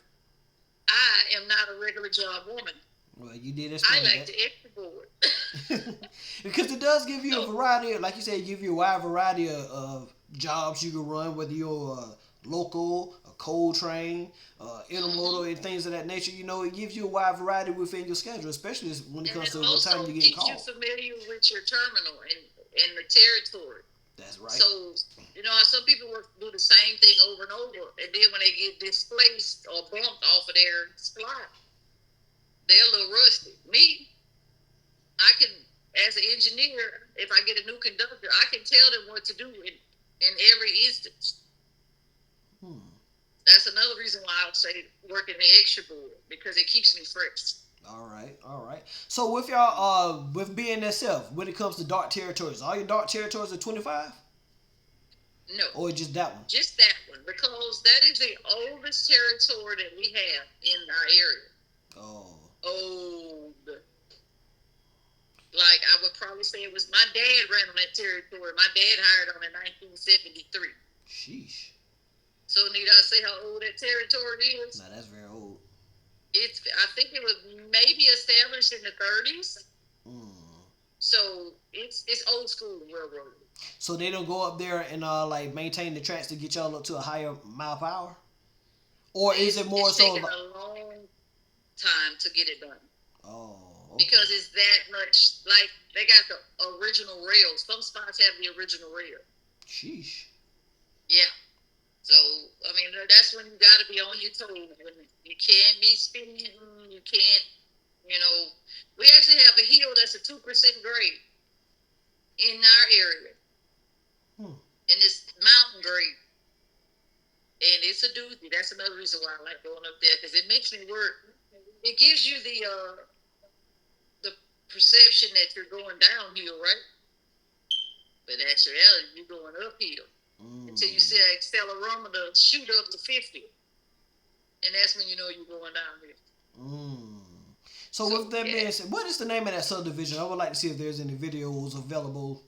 I am not a regular job woman. Well, you did explain I like that. the extra board. Because it does give you a variety of, like you said, give you a wide variety of jobs you can run, whether you're local, a coal train, intermodal, and things of that nature. You know, it gives you a wide variety within your schedule, especially when it comes to the time you get called. And it also keeps you familiar with your terminal and the territory. That's right. So, you know, some people do the same thing over and over, and then when they get displaced or bumped off of their slot, they're a little rusty. Me, I can, as an engineer, if I get a new conductor, I can tell them what to do in every instance. That's another reason why I would say working the extra board, because it keeps me fresh. All right. So with y'all, with BNSF, when it comes to dark territories, all your dark territories are 25? No. Or just that one? Just that one, because that is the oldest territory that we have in our area. Old. Like, I would probably say it was my dad ran on that territory. My dad hired on in 1973. Sheesh. So need I say how old that territory is? Nah, that's very old. I think it was maybe established in the 30s. So it's old school railroad. So they don't go up there and like maintain the tracks to get y'all up to a higher mile per hour? Or is it more so? It's taken a long time to get it done. Okay. Because it's that much, like, they got the original rails. Some spots have the original rail. Sheesh. Yeah. So, I mean, that's when you got to be on your toes. When you can't be spinning. You can't, you know. We actually have a hill that's a 2% grade in our area. And it's mountain grade. And it's a doozy. That's another reason why I like going up there, because it makes me work. It gives you the perception that you're going downhill, right? But actually, you're going uphill. Until you see an accelerometer shoot up to 50. And that's when you know you're going downhill. So with that being said, what is the name of that subdivision? I would like to see if there's any videos available.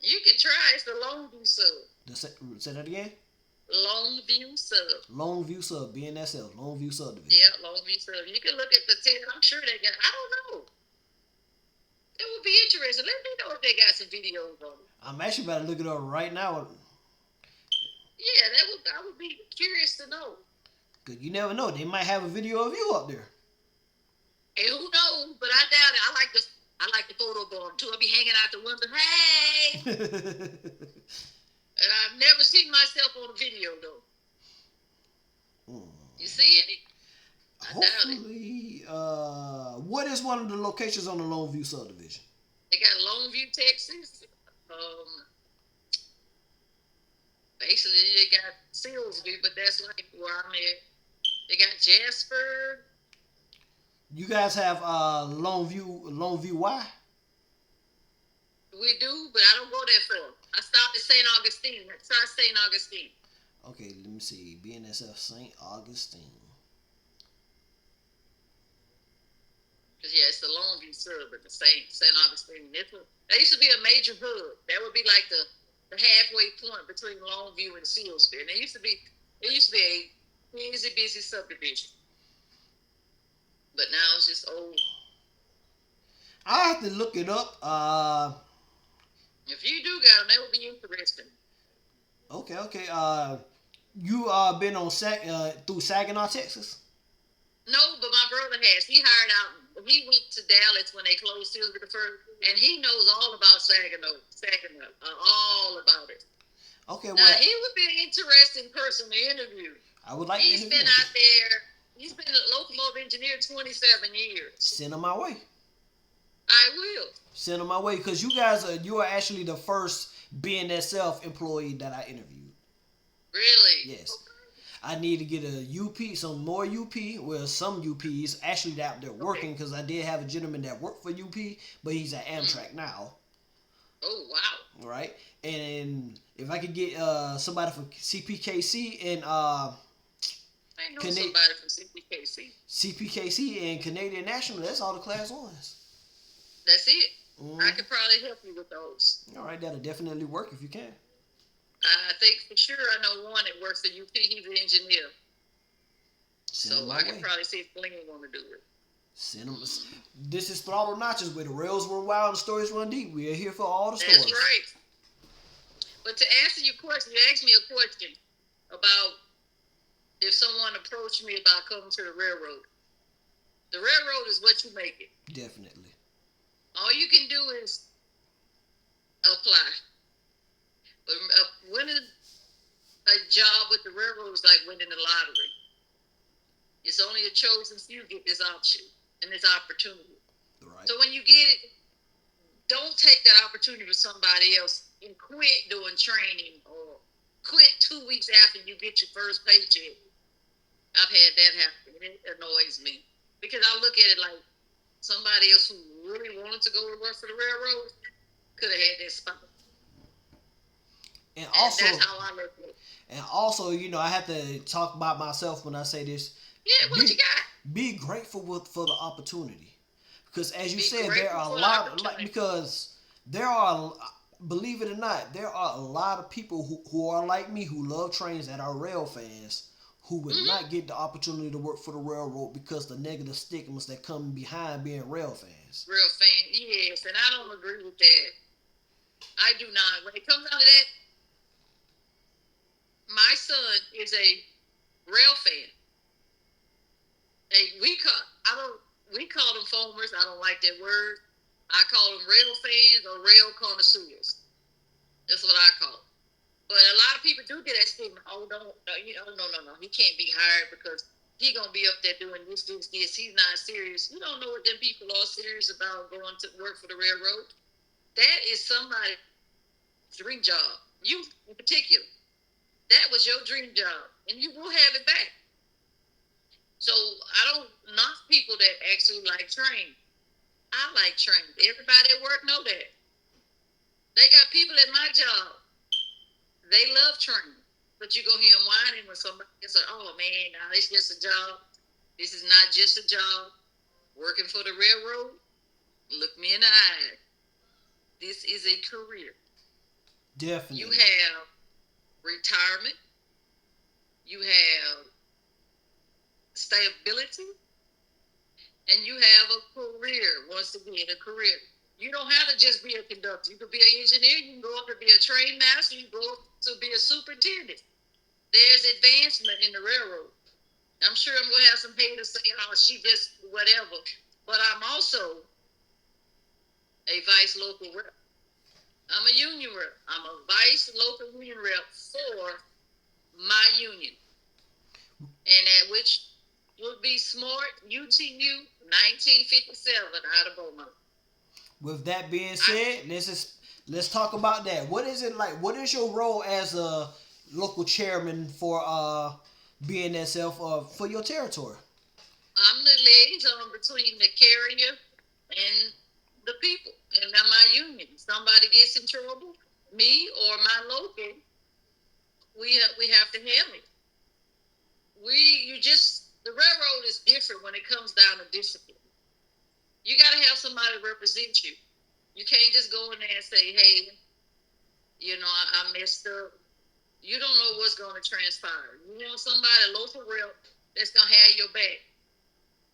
You can try. It's the Longview Sub. Say that again? Longview Sub. Longview Sub, BNSF, Longview Subdivision. Yeah, Longview Sub. You can look at the I'm sure they got, I don't know. It would be interesting. Let me know if they got some videos on it. I'm actually about to look it up right now. Yeah, I would be curious to know. Cause you never know. They might have a video of you up there. And who knows? But I doubt it. I like the photo bomb too. I be hanging out the window. Hey, and I've never seen myself on a video though. You see any? I doubt it. Hopefully, what is one of the locations on the Longview subdivision? They got Longview, Texas. Basically they got Sealsby, but that's like where I'm at. They got Jasper. You guys have Longview Y? We do, but I don't go that far. I stopped at St. Augustine. Try St. Augustine. Okay, let me see. BNSF St. Augustine. Because, yeah, it's the Longview sub, but the St. Augustine. That used to be a major hub. That would be like the halfway point between Longview and Sealsby. And it used to be a busy subdivision. But now it's just old. I have to look it up. If you do got them, that would be interesting. Okay. You been on through Saginaw, Texas? No, but my brother has. He hired out. He went to Dallas when they closed Sealsby the first, and he knows all about Saginaw, all about it. Okay, Now, well, he would be an interesting person to interview. I would like He's to been interview him. out there. He's been a locomotive engineer 27 years. Send him my way. I will. Send him my way, because you are actually the first BNSF employee that I interviewed. Really? Yes. Okay. I need to get a UP, some more UP, well, some UPs actually out there working, because I did have a gentleman that worked for UP, but he's at Amtrak now. Oh, wow. Right? And if I could get somebody from CPKC and I know somebody from CPKC and Canadian National, that's all the class ones. That's it. I could probably help you with those. All right, that'll definitely work if you can. I think for sure I know one that works at UP. He's an engineer. Send him my I way. could probably see if Bling want to do it. Send them. This is Throttle Notches, where the rails run wild and the stories run deep. We are here for all the stories. That's right. But to answer your question, you asked me a question about if someone approached me about coming to the railroad. The railroad is what you make it. Definitely. All you can do is apply. But winning a job with the railroad is like winning the lottery. It's only a chosen few get this option and this opportunity. Right. So when you get it, don't take that opportunity with somebody else and quit doing training or quit 2 weeks after you get your first paycheck. I've had that happen. It annoys me because I look at it like somebody else who really wanted to go to work for the railroad could have had that spot. And also, that's how I look at it. And also, I have to talk about myself when I say this. Yeah, what you got? Be grateful for the opportunity, because as you Be said, grateful there are a for the lot. opportunity. Because there are, believe it or not, there are a lot of people who are like me, who love trains, that are rail fans, who would not get the opportunity to work for the railroad because the negative stigmas that come behind being rail fans. Real fan, yes, and I don't agree with that. I do not. When it comes down to that, my son is a rail fan. We call them foamers. I don't like that word. I call them rail fans or rail connoisseurs. That's what I call them. But a lot of people do get that stigma. Oh, no. He can't be hired because he gonna be up there doing this. He's not serious. You don't know what them people are serious about going to work for the railroad. That is somebody's dream job. You in particular. That was your dream job, and you will have it back. So I don't knock people that actually like train. I like train. Everybody at work know that. They got people at my job. They love training. But you go hear them whining when somebody says, oh, man, now it's just a job. This is not just a job. Working for the railroad, look me in the eye. This is a career. Definitely. You have retirement. You have stability. And you have a career. Once again, a career. You don't have to just be a conductor. You could be an engineer. You can go up to be a train master. You can go up to be a superintendent. There's advancement in the railroad. I'm sure I'm going to have some haters saying, oh, she just whatever. but I'm also a vice local rep. I'm a union rep. I'm a vice local union rep for my union, and that which would be Smart UTU 1957 out of Beaumont. With that being said, let's talk about that. What is it like? What is your role as a local chairman for BNSF for your territory? I'm the liaison between the carrier and the people and my union. Somebody gets in trouble, me or my local, we have to handle it. The railroad is different when it comes down to discipline. You got to have somebody represent you. You can't just go in there and say, hey, I messed up. You don't know what's going to transpire. You want somebody, a local rep, that's going to have your back.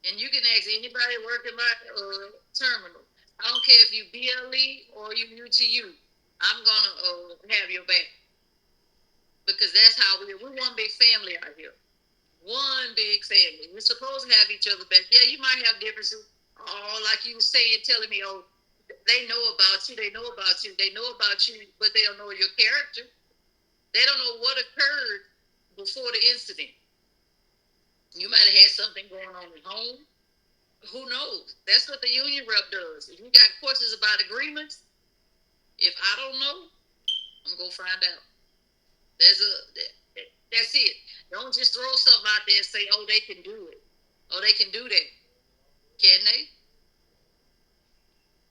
And you can ask anybody working my terminal. I don't care if you BLE or you UTU. I'm going to have your back. Because that's how we're one big family out here. One big family. We're supposed to have each other back. Yeah, you might have differences. Oh, like you were saying, telling me, oh, they know about you, they know about you, but they don't know your character. They don't know what occurred before the incident. You might have had something going on at home. Who knows? That's what the union rep does. If you got questions about agreements, if I don't know, I'm going to find out. That's it. Don't just throw something out there and say, oh, they can do it. Oh, they can do that. Can they?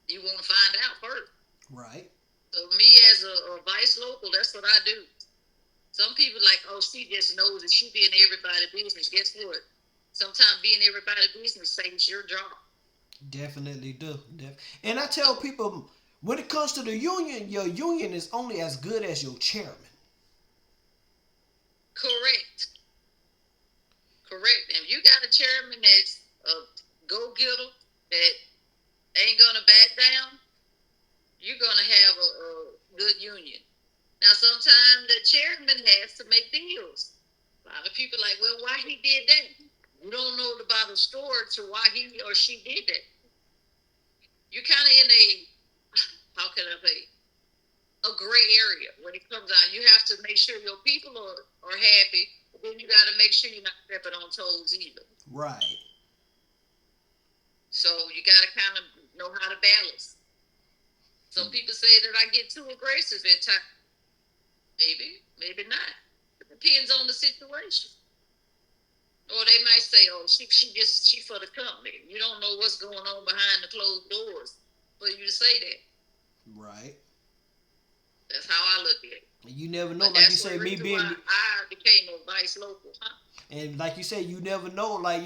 You want to find out first. Right. So me as a vice local, that's what I do. Some people like, oh, she just knows that she be in everybody's business. Guess what? Sometimes being everybody's business saves your job. Definitely do. And I tell people, when it comes to the union, your union is only as good as your chairman. Correct. And if you got a chairman that's a go-getter that ain't gonna back down, you're gonna have a good union. Now, sometimes the chairman has to make deals. A lot of people are like, well, why he did that? You don't know about the story to why he or she did that. You're kind of in how can I say, a gray area when it comes out. You have to make sure your people are happy, but then you got to make sure you're not stepping on toes either. Right. So you got to kind of know how to balance. Some people say that I get too aggressive at times. Maybe not. It depends on the situation. Or they might say, oh, she for the company. You don't know what's going on behind the closed doors for you to say that. Right. That's how I look at it. You never know, like you say, me being. I became a vice local, huh? And like you say, you never know, like,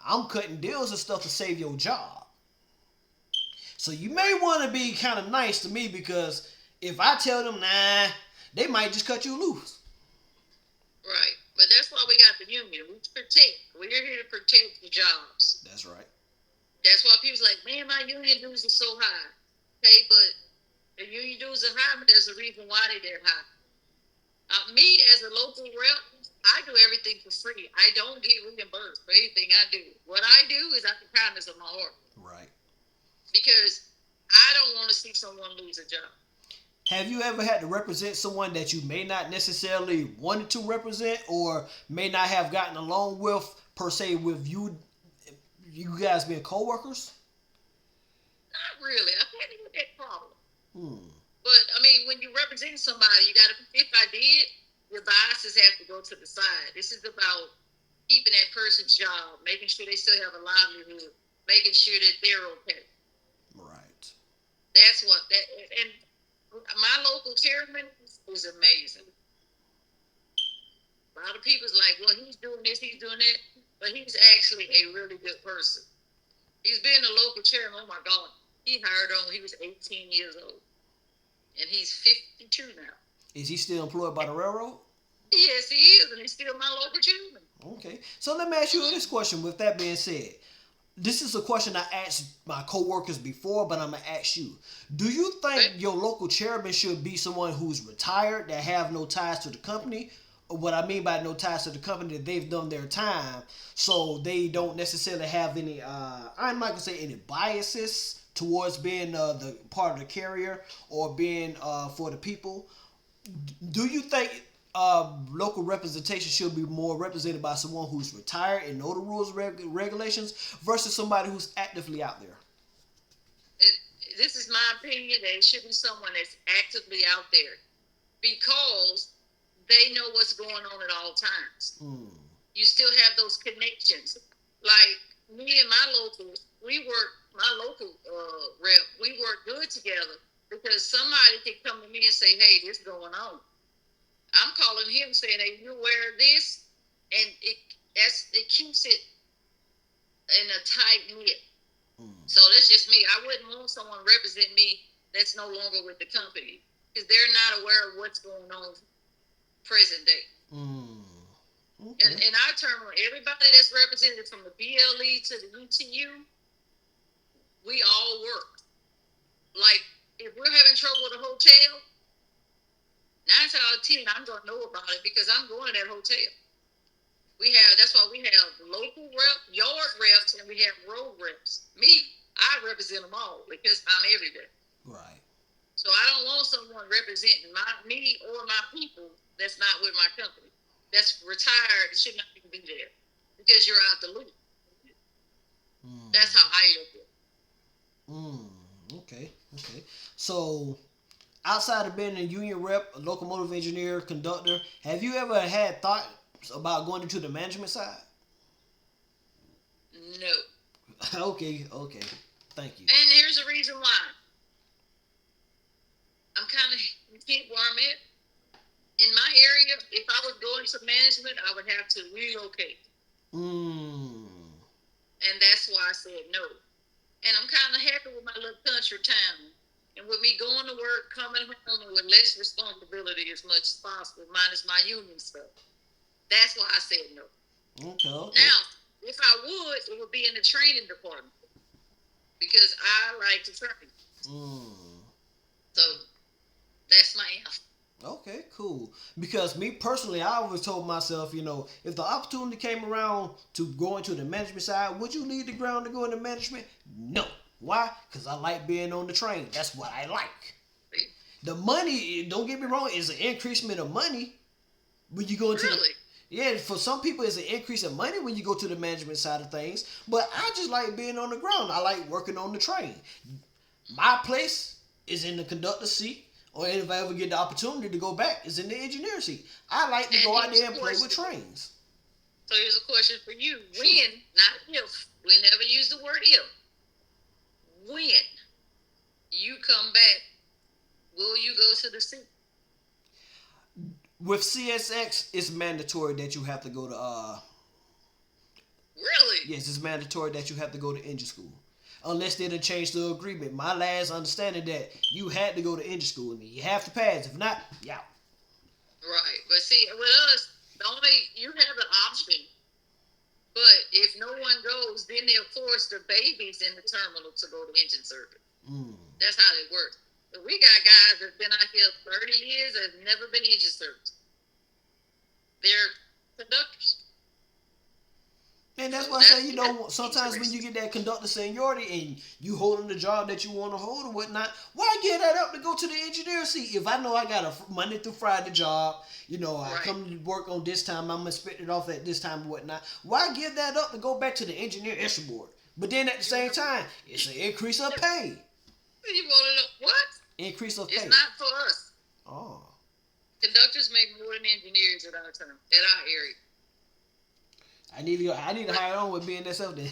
I'm cutting deals and stuff to save your job. So you may want to be kind of nice to me, because if I tell them, nah, they might just cut you loose. Right. But that's why we got the union. We're here to protect the jobs. That's right. That's why people's like, man, my union dues are so high. Okay, but the union dues are high, but there's a reason why they're high. Me as a local rep, I do everything for free. I don't get reimbursed for anything I do. What I do is out the kindness of my heart. Right. Because I don't want to see someone lose a job. Have you ever had to represent someone that you may not necessarily wanted to represent, or may not have gotten along with, per se, with you guys being co-workers? Not really. I've had that problem. But, I mean, when you represent somebody, you got to, if I did, your biases have to go to the side. This is about keeping that person's job, making sure they still have a livelihood, making sure that they're okay. Right. That's what, and my local chairman is amazing. A lot of people's like, well, he's doing this, he's doing that, but he's actually a really good person. He's been a local chairman, oh my God. He hired on when he was 18 years old. And he's 52 now. Is he still employed by the railroad? Yes, he is, and he's still my local chairman. Okay. So let me ask you this question. With that being said, this is a question I asked my co-workers before, but I'm going to ask you. Do you think your local chairman should be someone who's retired, that have no ties to the company, what I mean by no ties to the company, they've done their time, so they don't necessarily have any. I'm not gonna say any biases towards being the part of the carrier or being for the people. Do you think local representation should be more represented by someone who's retired and know the rules and regulations versus somebody who's actively out there? This is my opinion that it should be someone that's actively out there because they know what's going on at all times. You still have those connections. Like me and my local rep, we work good together because somebody can come to me and say, hey, this is going on. I'm calling him saying, hey, you aware of this? And it keeps it in a tight knit. So that's just me. I wouldn't want someone represent me that's no longer with the company because they're not aware of what's going on present day. Okay. In our terminal, everybody that's represented from the BLE to the UTU, we all work. Like, if we're having trouble with a hotel, 9 out of 10, I'm going to know about it because I'm going to that hotel. That's why we have local yard reps, and we have road reps. Me, I represent them all because I'm everywhere. Right. So I don't want someone representing me or my people that's not with my company. That's retired, should not even be there because you're out the loop. That's how I look at it. Okay. So, outside of being a union rep, a locomotive engineer, conductor, have you ever had thoughts about going into the management side? No. Okay. Thank you. And here's the reason why. I'm kind of content where I'm at. In my area, if I was going to management, I would have to relocate. And that's why I said no. And I'm kind of happy with my little country town. And with me going to work, coming home with less responsibility as much as possible, minus my union stuff. That's why I said no. Okay. Now, if I would, it would be in the training department. Because I like to train. So, that's my answer. Okay, cool. Because me personally, I always told myself, if the opportunity came around to go into the management side, would you leave the ground to go into management? No. Why? Because I like being on the train. That's what I like. The money, don't get me wrong, is an increasement of money when you go into yeah, for some people it's an increase in money when you go to the management side of things. But I just like being on the ground. I like working on the train. My place is in the conductor's seat. Or if I ever get the opportunity to go back, is in the engineer seat. I like to go out there and play with trains. So here's a question for you. When, not if, we never use the word if. When you come back, will you go to the seat? With CSX, it's mandatory that you have to go to Really? Yes, it's mandatory that you have to go to engine school. Unless they done changed the agreement. My last understanding that you had to go to engine school and you have to pass. If not, you out. Right. But see, with us, you have an option. But if no one goes, then they'll force the babies in the terminal to go to engine service. That's how it works. But we got guys that's been out here 30 years that have never been engine service. They're conductors. And that's why I say, sometimes when you get that conductor seniority and you holding the job that you want to hold or whatnot, why give that up to go to the engineer seat? If I know I got a Monday through Friday job, I come to work on this time, I'm expected off at this time and whatnot, why give that up to go back to the engineer issue board? But then at the same time, it's an increase of pay. You want to know what? Increase of pay. It's not for us. Oh. Conductors make more than engineers at our area. I need to hire on with BNSF then.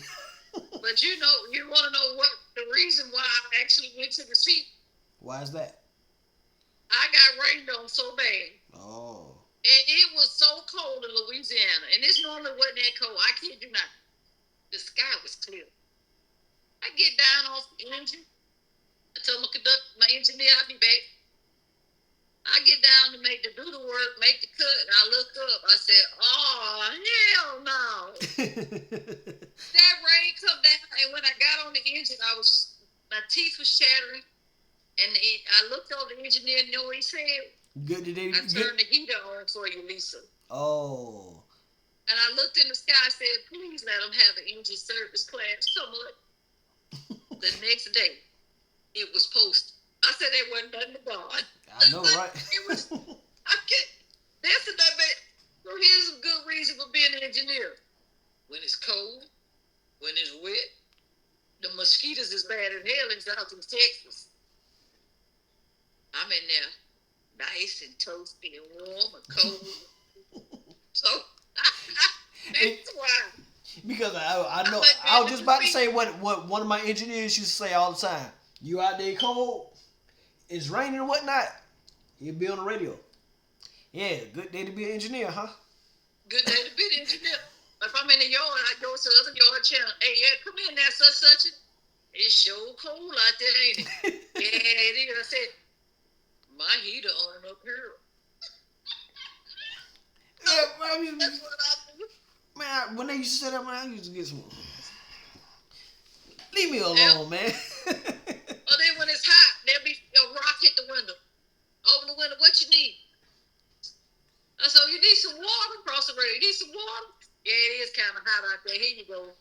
But you want to know what the reason why I actually went to the seat? Why is that? I got rained on so bad. Oh. And it was so cold in Louisiana. And this normally wasn't that cold. I kid you not. The sky was clear. I get down off the engine. I tell my engineer I'll be back. I get down to do the work, make the cut, and I look up. I said, "Oh, hell no!" That rain come down, and when I got on the engine, my teeth was shattering, and I looked over the engineer. And you know what he said? Good today. I turned the heater on for you, Lisa. Oh. And I looked in the sky and said, please let them have an engine service class come up. The next day, it was posted. I said, there wasn't nothing to God. I know, right? It was, I can't, that's enough. So here's a good reason for being an engineer. When it's cold, when it's wet, the mosquitoes is bad as hell in South Texas. I'm in there, nice and toasty and warm and cold. So that's why. Because I know I was just about to say what one of my engineers used to say all the time. You out there cold, it's raining and whatnot, you'll be on the radio. Yeah, good day to be an engineer, huh? Good day to be an engineer. If I'm in the yard, I go to the other yard channel. Hey, yeah, come in there, such. It's so cold out there, ain't it? Yeah, it is. I said, my heater on up here. Yeah, I mean, That's what I do. man, when they used to say that, man, I used to get some. Leave me alone, man. Or then when it's hot, there'll be a rock hit the window. Open the window, what you need? I said, you need some water across the road. You need some water? Yeah, it is kind of hot out there. Here you go.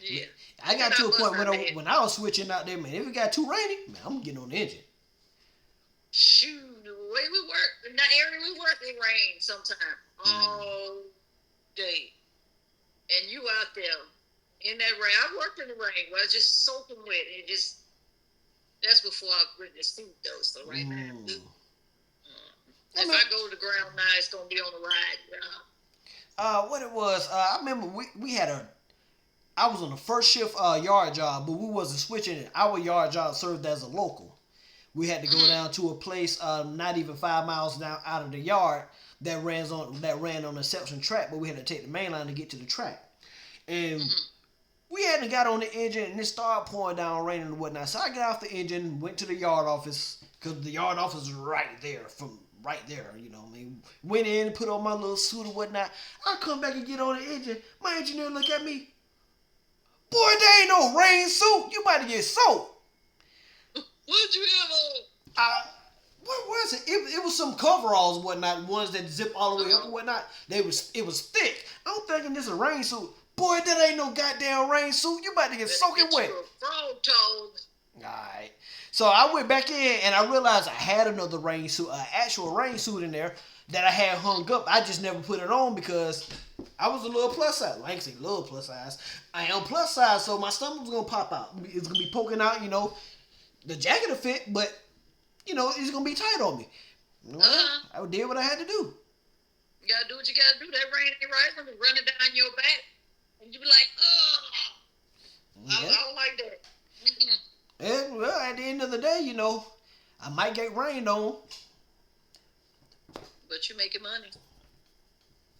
Yeah. I got to a point when I was switching out there, man, if it got too rainy, man, I'm getting on the engine. Shoot, the way we work, in that area we work, it rains sometimes all day. And you out there in that rain. I worked in the rain where I was just soaking wet. It just, that's before I went to suit though. So right now, if I go to the ground now, it's going to be on the ride. What it was, I remember we had I was on the first shift yard job, but we wasn't switching it. Our yard job served as a local. We had to go down to a place not even 5 miles down out of the yard that ran on a section track, but we had to take the main line to get to the track. And we hadn't got on the engine, and it started pouring down, raining and whatnot. So I got off the engine, went to the yard office, because the yard office is right there, you know what I mean? Went in, put on my little suit or whatnot. I come back and get on the engine. My engineer look at me. Boy, there ain't no rain suit. You about to get soaked. What'd you have on? What was it? It was some coveralls and whatnot, ones that zip all the way up and whatnot. It was thick. I'm thinking this is a rain suit. Boy, that ain't no goddamn rain suit. You about to get soaking wet. Frog toes. Alright. So I went back in and I realized I had another rain suit, an actual rain suit in there that I had hung up. I just never put it on because I was a little plus size. I ain't say little plus size. I am plus size, so my stomach was gonna pop out. It's gonna be poking out, you know. The jacket will fit, but you know, it's gonna be tight on me. Well, I did what I had to do. You gotta do what you gotta do. That rain ain't right when it's running down your back. And you be like, Yeah. I don't like that. And well, at the end of the day, you know, I might get rained on. But you making money.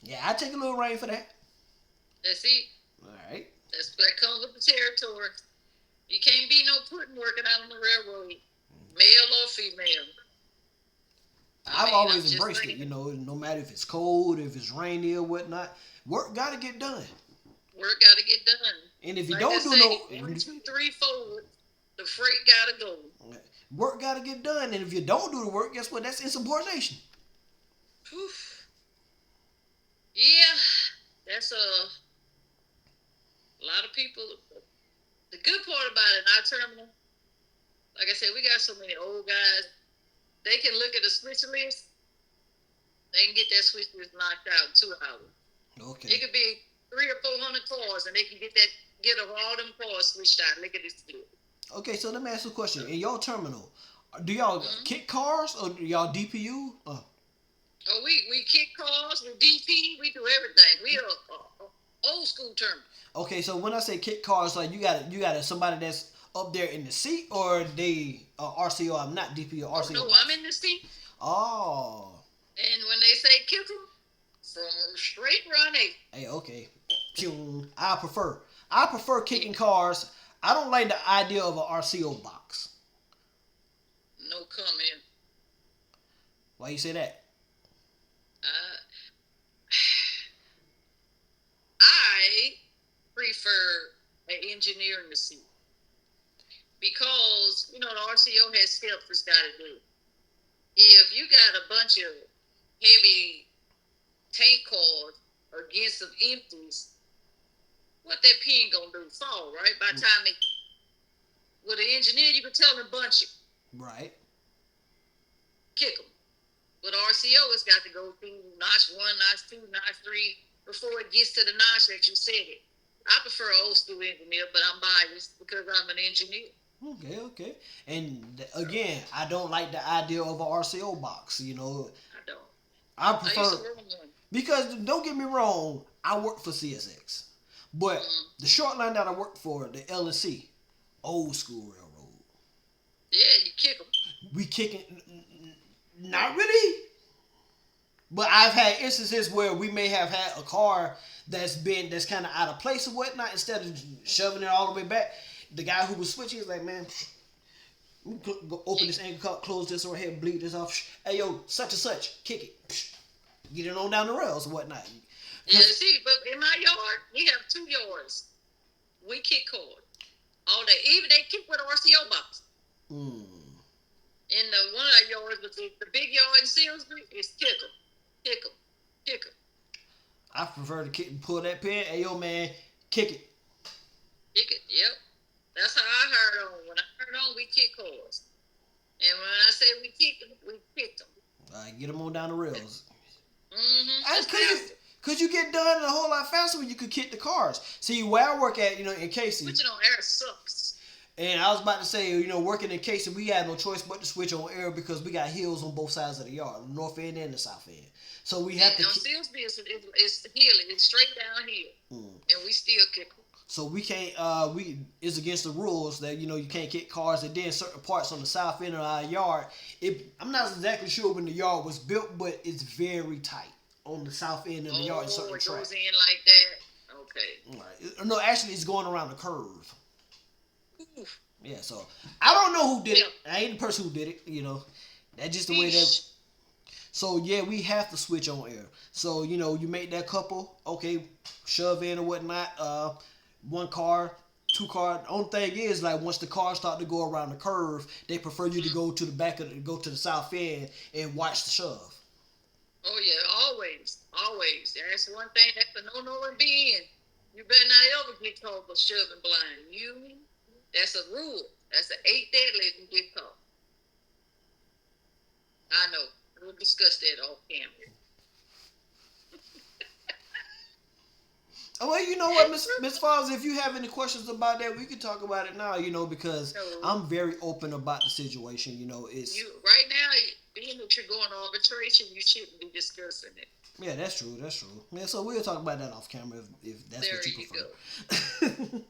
Yeah, I take a little rain for that. That's it. Alright. That comes with the territory. You can't be no pudding working out on the railroad, male or female. I've always embraced it, you know, no matter if it's cold, if it's rainy or whatnot. Work gotta get done. Work gotta get done. And if you like don't do no 1, 2, 3, 4, the freight gotta go. Work gotta get done. And if you don't do the work, guess what? That's insubordination. Whew. Yeah, that's a lot of people. The good part about it in our terminal, like I said, we got so many old guys. They can look at the switch list. They can get that switch list knocked out in 2 hours. Okay. It could be 300 or 400 cars, and they can get all them cars switched out. Look at this list. Okay, so let me ask you a question. In your terminal, do y'all kick cars or do y'all DPU? Oh, we kick cars, we DP, we do everything. We are old school terminal. Okay, so when I say kick cars, like you got somebody that's up there in the seat, or they RCO? I'm not DPU or RCO. No, I'm in the seat. Oh. And when they say kick them, from straight run eight. Hey, okay. I prefer kicking cars. I don't like the idea of an RCO box. No comment. Why you say that? I prefer an engineer in the seat because, you know, the RCO has steps it's got to do. if you got a bunch of heavy tank cars against some empties, what that pin gonna do? Fall, right? By the time they, with an engineer, you can tell them bunch it, Right. kick them. With RCO, it's got to go through notch 1, notch 2, notch 3 before it gets to the notch that you set it. I prefer old school engineer, but I'm biased because I'm an engineer. Okay. And again, I don't like the idea of a RCO box. You know, I don't. I I used prefer to run one. because don't get me wrong, I work for CSX, but the short line that I worked for, the LNC, old school railroad. Yeah, you kick them. We kicking, not really. But I've had instances where we may have had a car that's kind of out of place or whatnot. Instead of shoving it all the way back, the guy who was switching is like, man, go open this anchor cup, close this right here, bleed this off. Hey yo, such and such, kick it, get it on down the rails or whatnot. Yeah, see, but in my yard, we have 2 yards. We kick hard all day. Even they kick with RCO box. In the one of our yards, but the big yard in Salisbury is kick 'em. Kick 'em. Kick 'em. I prefer to kick and pull that pin. Hey yo man, kick it. Kick it. Yep. That's how I heard on. When I heard on, we kick cars. And when I say we kicked them, we kicked them. Get them on down the rails. Mm-hmm. Cause you get done a whole lot faster when you could kick the cars. See, where I work at, in Casey. Switching on air sucks. And I was about to say, working in Casey, we had no choice but to switch on air because we got hills on both sides of the yard, the north end and the south end. So we have to. Salisbury is hilly. It's straight downhill, and we still kick them. So we can't. It's against the rules that you can't kick cars. And then certain parts on the south end of our yard. I'm not exactly sure when the yard was built, but it's very tight on the south end of the yard. Oh, it track. goes in like that. Okay. Right. No, actually, it's going around the curve. Oof. Yeah. So I don't know who did it. I ain't the person who did it. That's just the way that. So yeah, we have to switch on air. So you make that couple, okay, shove in or whatnot. 1 car, 2 car. The only thing is, like, once the cars start to go around the curve, they prefer you to go to the back go to the south end and watch the shove. Oh yeah, always. That's one thing that's a no in being. You better not ever get caught for shoving blind. That's a rule. That's an 8 deadly if you get caught. I know. We'll discuss that off camera. Well, you know what, Miss Fobbs, if you have any questions about that, we can talk about it now, because I'm very open about the situation, it's... Right now, being that you're going to arbitration, you shouldn't be discussing it. Yeah, that's true. Yeah, so we'll talk about that off camera if that's there what you prefer. Go.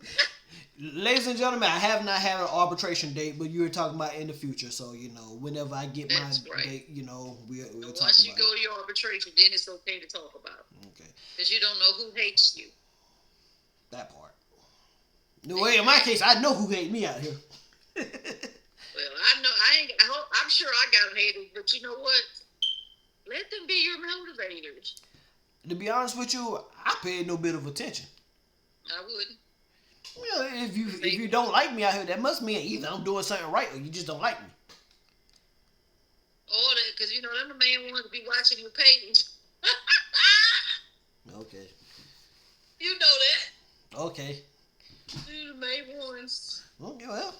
Ladies and gentlemen, I have not had an arbitration date, but you were talking about in the future, so, whenever I get my date, we'll talk about it. Once you go to your arbitration, then it's okay to talk about it. Okay. Because you don't know who hates you. That part. No way. In my case, I know who hate me out here. Well, I know. I'm sure I got hated, but you know what? Let them be your motivators. To be honest with you, I paid no bit of attention. I wouldn't. Well, if you don't like me out here, that must mean either I'm doing something right or you just don't like me. Or that, because them the man wants to be watching your page. Okay. You know that. Okay. You're the main ones. Okay, well.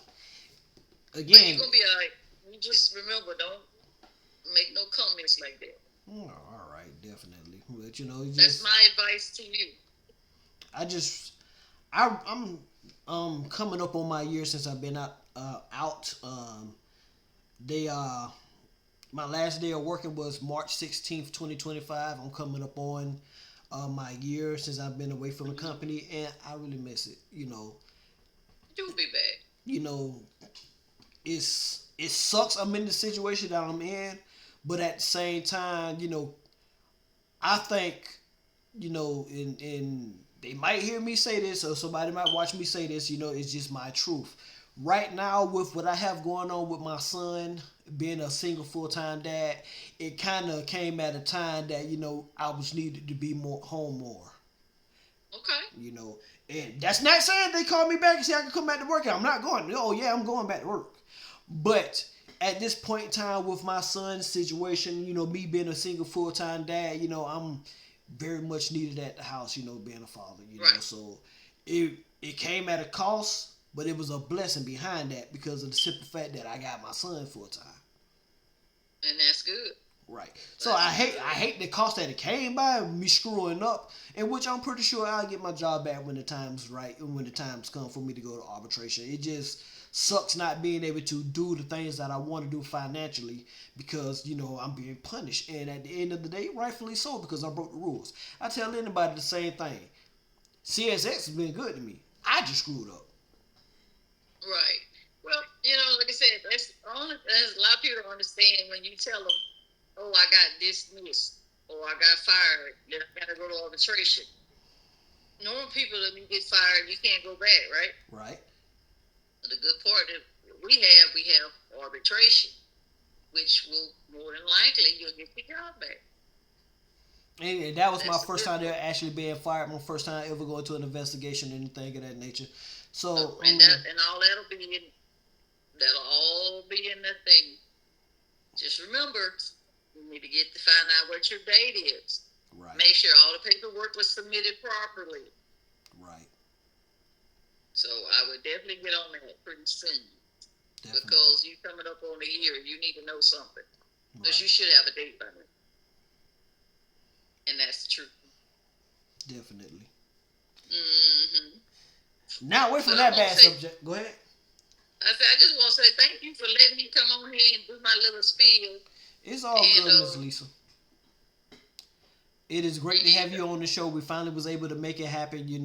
But Again. you're going to be alright. You just remember, don't make no comments like that. All right, definitely. But that's my advice to you. I'm coming up on my year since I've been out. My last day of working was March 16th, 2025. I'm coming up on my year since I've been away from the company, and I really miss it. You'll be back. It sucks I'm in the situation that I'm in, but at the same time, I think, and they might hear me say this, or somebody might watch me say this, it's just my truth. Right now, with what I have going on with my son, being a single full-time dad, it kind of came at a time that, I was needed to be home more. Okay. And that's not saying they call me back and say I can come back to work. I'm not going. Oh, yeah, I'm going back to work. But at this point in time with my son's situation, me being a single full-time dad, I'm very much needed at the house, being a father, Right. So it came at a cost, but it was a blessing behind that because of the simple fact that I got my son full-time. And that's good. Right. So I hate the cost that it came by, me screwing up, in which I'm pretty sure I'll get my job back when the time's right and when the time's come for me to go to arbitration. It just sucks not being able to do the things that I want to do financially because, I'm being punished. And at the end of the day, rightfully so, because I broke the rules. I tell anybody the same thing. CSX has been good to me. I just screwed up. Right. Well, like I said, that's a lot of people don't understand when you tell them, oh, I got dismissed, or I got fired, then I got to go to arbitration. Normal people, when you get fired, you can't go back, right? Right. But the good part that we have arbitration, which will more than likely you'll get your job back. And that was my first time there actually being fired. My first time ever going to an investigation or anything of that nature. So and all that'll all be in the thing. Just remember, you need to find out what your date is. Right. Make sure all the paperwork was submitted properly. Right. So I would definitely get on that pretty soon. Definitely. Because you coming up on a year, you need to know something. Because Right. you should have a date by then. And that's the truth. Definitely. Mm-hmm. Now away from But that I'm gonna bad say- subject. Go ahead. I just want to say thank you for letting me come on here and do my little spiel. It's all And, good, Miss Lisa. It is great to have you on the show. We finally was able to make it happen. You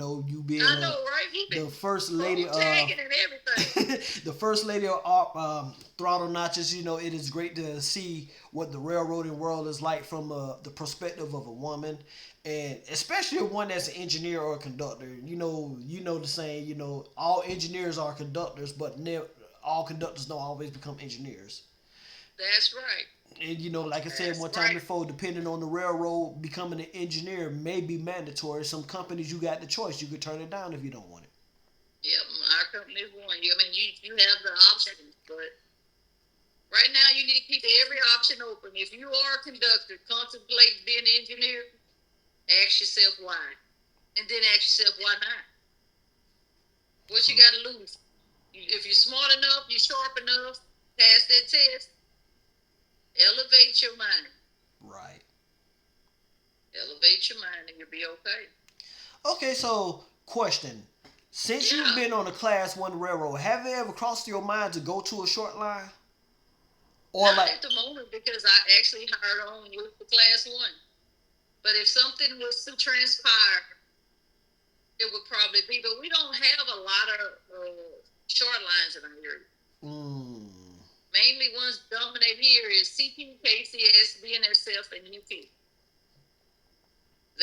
being I know, right? You the been first lady tagging and everything. the first lady of Throttle Notches. It is great to see what the railroading world is like from the perspective of a woman, and especially one that's an engineer or a conductor. You know the saying. All engineers are conductors, but all conductors don't always become engineers. That's right. And like I said That's one time right. before, depending on the railroad, becoming an engineer may be mandatory. Some companies you got the choice; you could turn it down if you don't want it. Yep, our company is one. You have the option, but right now you need to keep every option open. If you are a conductor, contemplate being an engineer, ask yourself why. And then ask yourself why not. What you got to lose? If you're smart enough, you're sharp enough, pass that test, elevate your mind. Right. Elevate your mind and you'll be okay. Okay, so question. Since you've been on a Class 1 railroad, have it ever crossed your mind to go to a short line? Or Not like at the moment because I actually hired on with the Class 1. But if something was to transpire, it would probably be. But we don't have a lot of short lines in our area. Mainly ones dominate here is CP, KCS, BNSF, and UP. They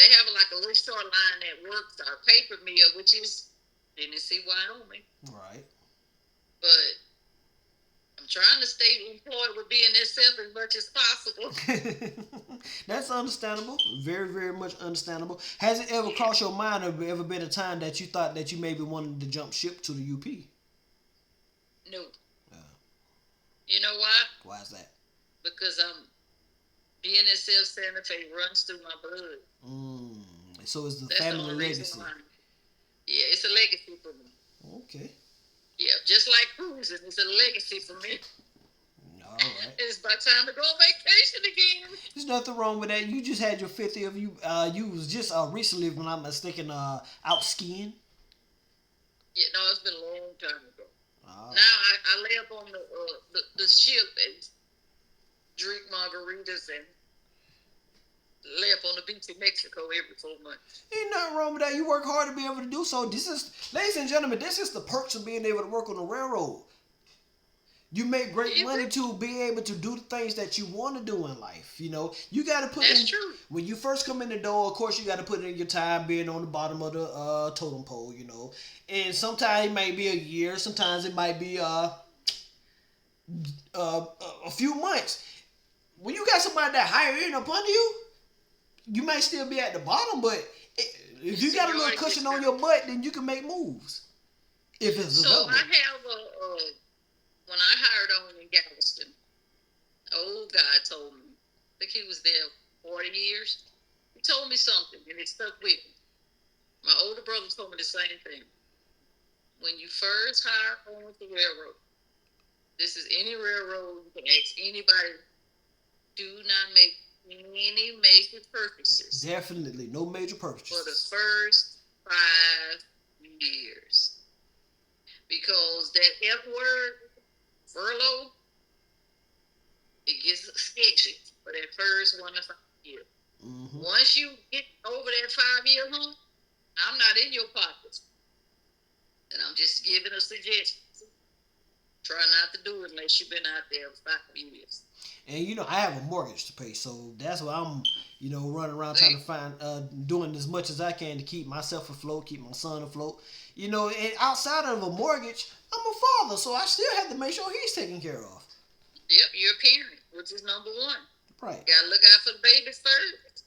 have like a little short line that works our paper mill, which is Tennessee, Wyoming. Right. But I'm trying to stay employed with BNSF as much as possible. That's understandable. Very, very much understandable. Has it ever crossed your mind or ever been a time that you thought that you maybe wanted to jump ship to the UP? No. You know why? Why is that? Because BNSF Santa Fe runs through my blood. So it's the That's family the only reason legacy. why. Yeah, it's a legacy for me. Okay. Yeah, just like cruising, it's a legacy for me. All right. It's about time to go on vacation again. There's nothing wrong with that. You just had your 50th. You was just recently, if I'm not mistaken, out skiing. Yeah, no, it's been a long time ago. Oh. Now I lay up on the ship and drink margaritas and lay up on the beach in Mexico every 4 months. Ain't nothing wrong with that. You work hard to be able to do so. This is, ladies and gentlemen, this is the perks of being able to work on the railroad. You make great money to be able to do the things that you want to do in life. You got to put That's in. true. When you first come in the door, of course, you got to put in your time being on the bottom of the totem pole. And sometimes it might be a year. Sometimes it might be a few months. When you got somebody that higher in up under you, you might still be at the bottom, but if you got a little cushion on your butt, then you can make moves. If it's So available. I have when I hired on in Galveston, old guy told me. I think he was there 40 years. He told me something, and it stuck with me. My older brother told me the same thing. When you first hire on with the railroad, this is any railroad, you can ask anybody, do not make any major purchases Definitely, no major for purchases. the first 5 years. Because that F word, furlough, it gets sketchy for that first 1 to 5 years. Mm-hmm. Once you get over that 5-year hump, I'm not in your pockets. And I'm just giving a suggestion. Try not to do it unless you've been out there 5 years. And you know, I have a mortgage to pay, so that's why I'm, you know, running around See? trying to find, doing as much as I can to keep myself afloat, keep my son afloat. You know, and outside of a mortgage, I'm a father, so I still have to make sure he's taken care of. Yep, you're a parent, which is number one. Right. Gotta look out for the babies first.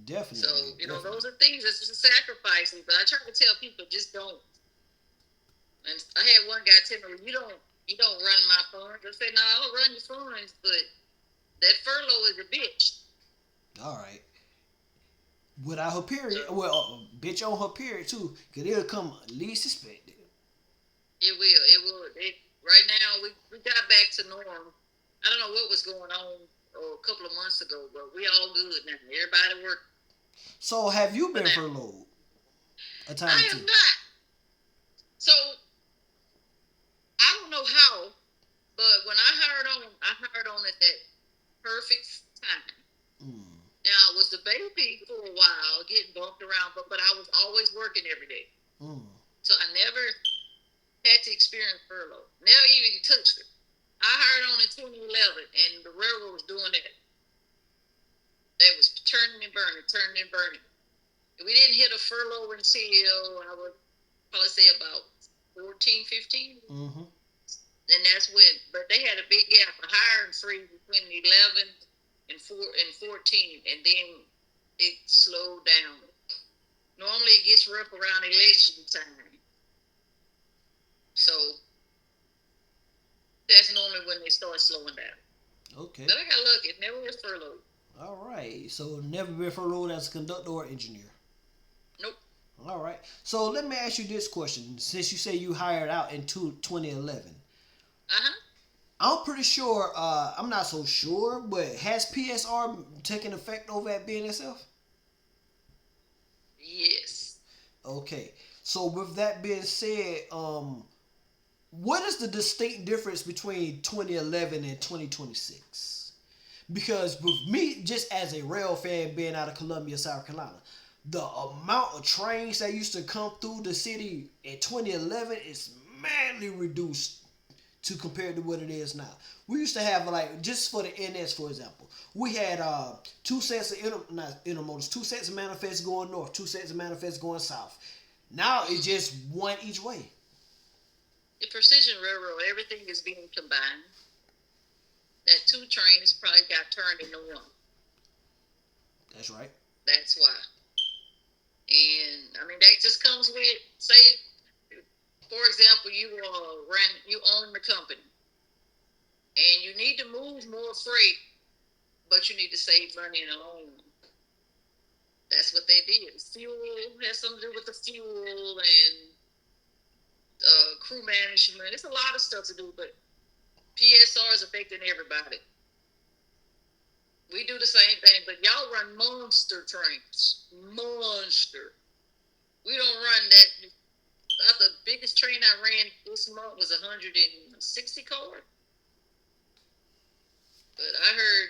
Definitely. So, you know, definitely. those are things that's just sacrificing. But I try to tell people, just don't. And I had one guy tell me, you don't run my funds. I said, no, I don't run your funds, but that furlough is a bitch. All right. Without her period, well, bitch on her period too, because it'll come least expected. It will. Right now, we got back to norm. I don't know what was going on a couple of months ago, but we all good now. Everybody working. So have you been furloughed? A time I or two? am not. So I don't know how, but when I hired on at that perfect time. Mm. Now I was the baby for a while, getting bumped around, but I was always working every day. Mm. So I never had to experience furlough. Never even touched it. I hired on in 2011, and the railroad was doing that. They was turning and burning. We didn't hit a furlough until I would probably say about 14, 15. Mm-hmm. And that's when, but they had a big gap, a hiring freeze between 11 and 14, and then it slowed down. Normally it gets rough around election time. So that's normally when they start slowing down. Okay. But I got lucky. It never was furloughed. All right. So never been furloughed as a conductor or engineer. Nope. All right. So let me ask you this question. Since you say you hired out in 2011, Uh-huh. I'm pretty sure, I'm not so sure, but has PSR taken effect over at BNSF? Yes. Okay. So with that being said, what is the distinct difference between 2011 and 2026? Because with me, just as a rail fan being out of Columbia, South Carolina, the amount of trains that used to come through the city in 2011 is madly reduced to compared to what it is now. We used to have, like, just for the NS, for example, we had 2 sets of intermodals, 2 sets of manifests going north, 2 sets of manifests going south. Now it's just one each way. The Precision Railroad, everything is being combined. That 2 trains probably got turned into 1. That's right. That's why. And I mean, that just comes with, say, for example, you own the company, and you need to move more freight, but you need to save money in the long run. That's what they did. Fuel has something to do with the fuel and crew management. It's a lot of stuff to do, but PSR is affecting everybody. We do the same thing, but y'all run monster trains. Monster. We don't run that. The biggest train I ran this month was 160 cars. But I heard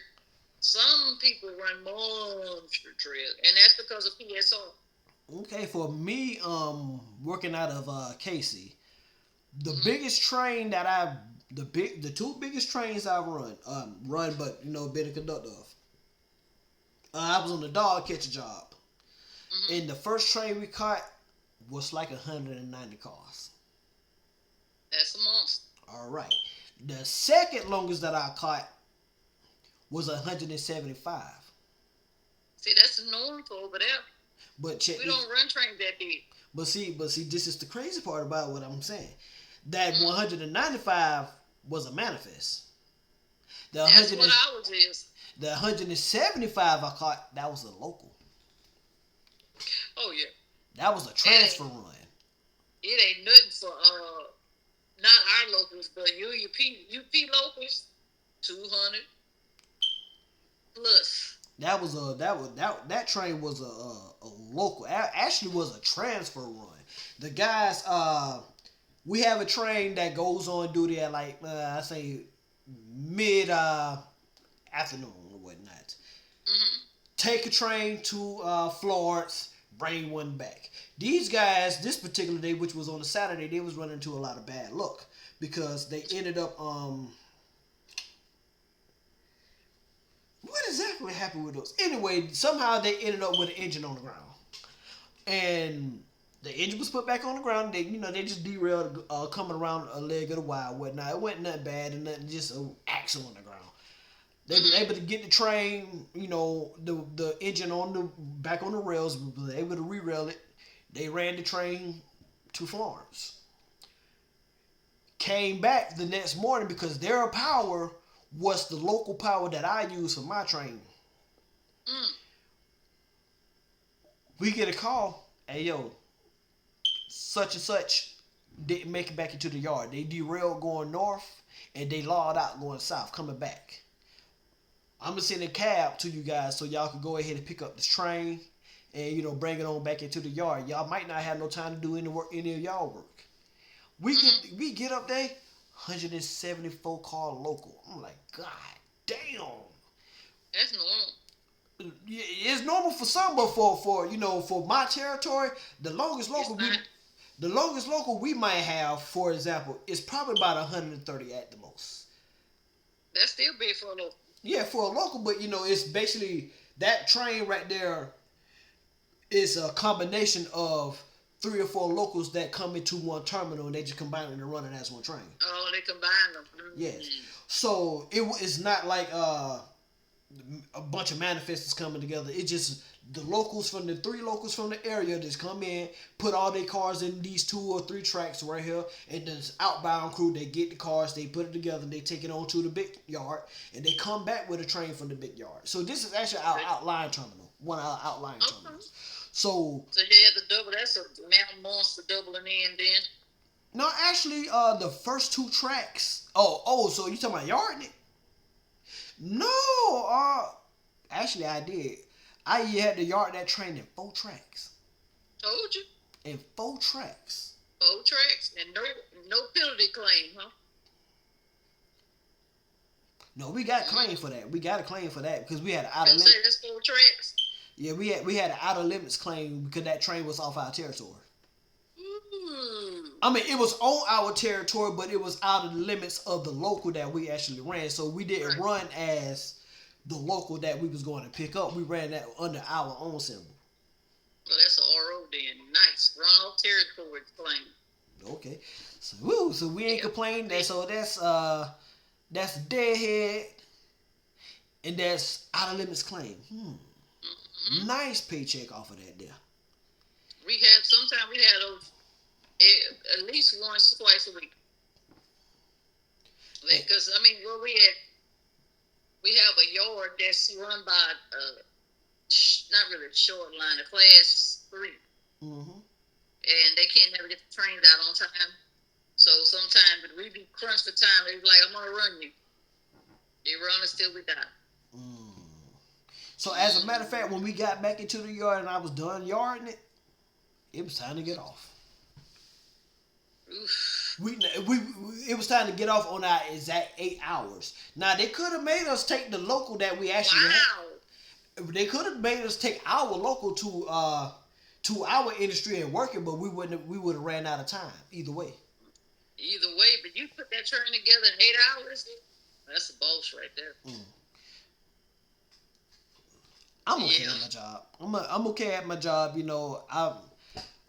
some people run monster trains, and that's because of PSR. Okay, for me, working out of Casey, the biggest train that the 2 biggest trains I've run, but been a conductor of. I was on the dog catcher job, and the first train we caught was like 190 cars. That's a monster. All right. The second longest that I caught was 175. See, that's the norm for over there. But check we don't run trains that big. But see, this is the crazy part about what I'm saying. That 195 was a manifest. That's what ours is. The 175 I caught, that was a local. Oh yeah. That was a transfer run. It ain't nothing for not our locals, but UP locals, 200 plus. That train was a local. Actually, was a transfer run. The guys, we have a train that goes on duty at like I say mid afternoon or whatnot. Mm-hmm. Take a train to Florence, bring one back. These guys, this particular day, which was on a Saturday, they was running into a lot of bad luck because they ended up what exactly happened with those? Anyway, somehow they ended up with an engine on the ground, and the engine was put back on the ground. They just derailed coming around a leg of the wire, whatnot. It wasn't nothing bad and nothing, just an axle on the ground. They were able to get the train, the engine back on the rails, was able to re-rail it. They ran the train to Florence. Came back the next morning because their power was the local power that I use for my train. We get a call, hey yo, such and such didn't make it back into the yard. They derailed going north and they lawed out going south, coming back. I'm gonna send a cab to you guys so y'all can go ahead and pick up this train and bring it on back into the yard. Y'all might not have no time to do any of y'all work. We get up there, 174 car local. I'm like, God damn. That's normal. Yeah, it's normal for some, but for my territory, the longest local we might have, for example, is probably about 130 at the most. That's still big for a local. Yeah, for a local, but it's basically that train right there is a combination of 3 or 4 locals that come into one terminal and they just combine it and run it as one train. Oh, they combine them. Mm-hmm. Yes. So it's not like a bunch of manifestors coming together. It's just the 3 locals from the area just come in, put all their cars in these 2 or 3 tracks right here, and this outbound crew, they get the cars, they put it together, and they take it on to the big yard, and they come back with a train from the big yard. So this is actually our outlying terminal, one of our outlying terminals. So you had the double. That's a mountain monster doubling in then. No, actually, the first 2 tracks. Oh, so you talking about yarding it? No, actually I did. I had to yard that train in 4 tracks. Told you. In 4 tracks. 4 tracks and no penalty claim, huh? No, we got claim for that. We got a claim for that because we had an out of limits. Say that's 4 tracks. Yeah, we had an out of limits claim because that train was off our territory. I mean, it was on our territory, but it was out of the limits of the local that we actually ran. So we didn't run as the local that we was going to pick up. We ran that under our own symbol. Well, that's an RO then. Nice. Run off territory claim. Okay. So we ain't complaining. So that's deadhead, and that's out of limits claim. Nice paycheck off of that there. Sometimes we had those at least once, twice a week. Because we have a yard that's run by not really a short line, a class 3. Mm-hmm. And they can't never get the trains out on time. So sometimes we be crunched for time. They be like, I'm gonna run you. They run us till we die. So as a matter of fact, when we got back into the yard and I was done yarding it, it was time to get off. Oof. It was time to get off on our exact 8 hours. Now they could have made us take the local that we actually had. They could have made us take our local to our industry and work it, but we would have ran out of time either way. Either way, but you put that train together in 8 hours. That's a boss right there. I'm okay at my job. I'm okay at my job.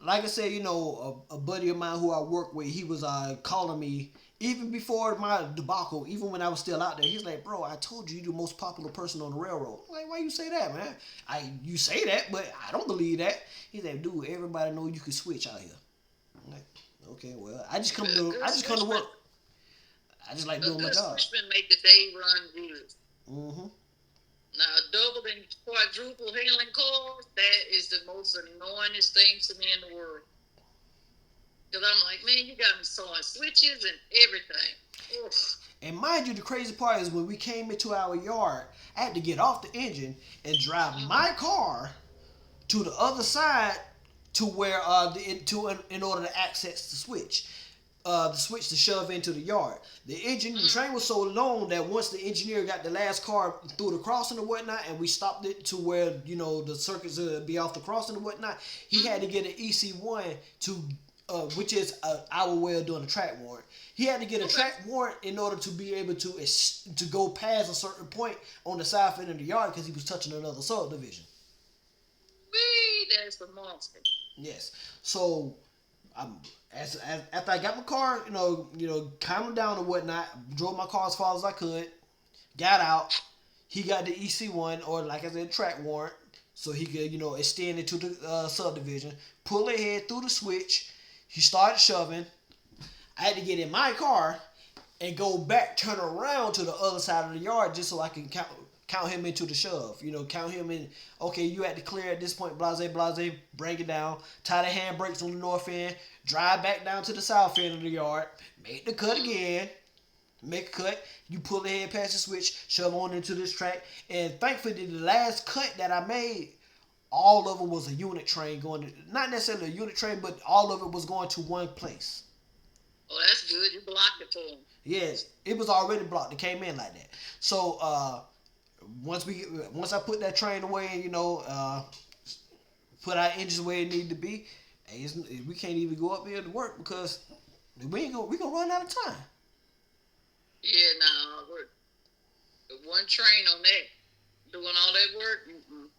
Like I said, a buddy of mine who I work with, he was calling me even before my debacle, even when I was still out there. He's like, bro, I told you you're the most popular person on the railroad. I'm like, why you say that, man? You say that, but I don't believe that. He's like, dude, everybody know you can switch out here. I'm like, okay, well, I just come to work. I just like A doing my good job. switchman make the day run good. Mm-hmm. Now, double and quadruple handling cars, that is the most annoyingest thing to me in the world. Because I'm like, man, you got me sewing switches and everything. Oof. And mind you, the crazy part is when we came into our yard, I had to get off the engine and drive my car to the other side to where in order to access the switch to shove into the yard. The train was so long that once the engineer got the last car through the crossing or whatnot, and we stopped it to where the circuits would be off the crossing or whatnot, he had to get an EC1 to, which is our way of doing a track warrant. He had to get a track warrant in order to be able to go past a certain point on the south end of the yard because he was touching another subdivision. Wee, that's the monster. Yes. So, after I got my car, calmed down and whatnot, drove my car as far as I could, got out. He got the EC1, or like I said, track warrant, so he could, extend it to the subdivision, pull ahead through the switch. He started shoving. I had to get in my car and go back, turn around to the other side of the yard just so I can count him into the shove. Count him in. Okay, you had to clear at this point, blase, bring it down, tie the handbrakes on the north end, drive back down to the south end of the yard, make the cut again, make a cut, you pull the head past the switch, shove on into this track, and thankfully the last cut that I made, all of it was a unit train going to, not necessarily a unit train, but all of it was going to one place. Oh, that's good. You blocked it for him. Yes, it was already blocked. It came in like that. So, once I put that train away and put our engines where it needed to be, we can't even go up there to work because we gonna run out of time. Yeah, no, one train on that doing all that work.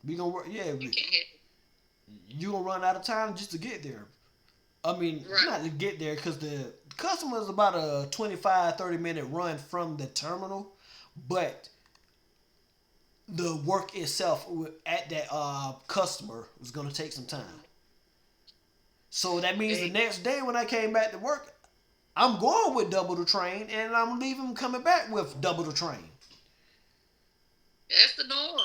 We gonna work. Yeah, you can't hit. You gonna run out of time just to get there. I mean, not to get there because the customer is about a 25-30 minute run from the terminal, but the work itself at that customer was going to take some time. So that means the next day when I came back to work, I'm going with double the train and I'm leaving coming back with double the train. That's the norm.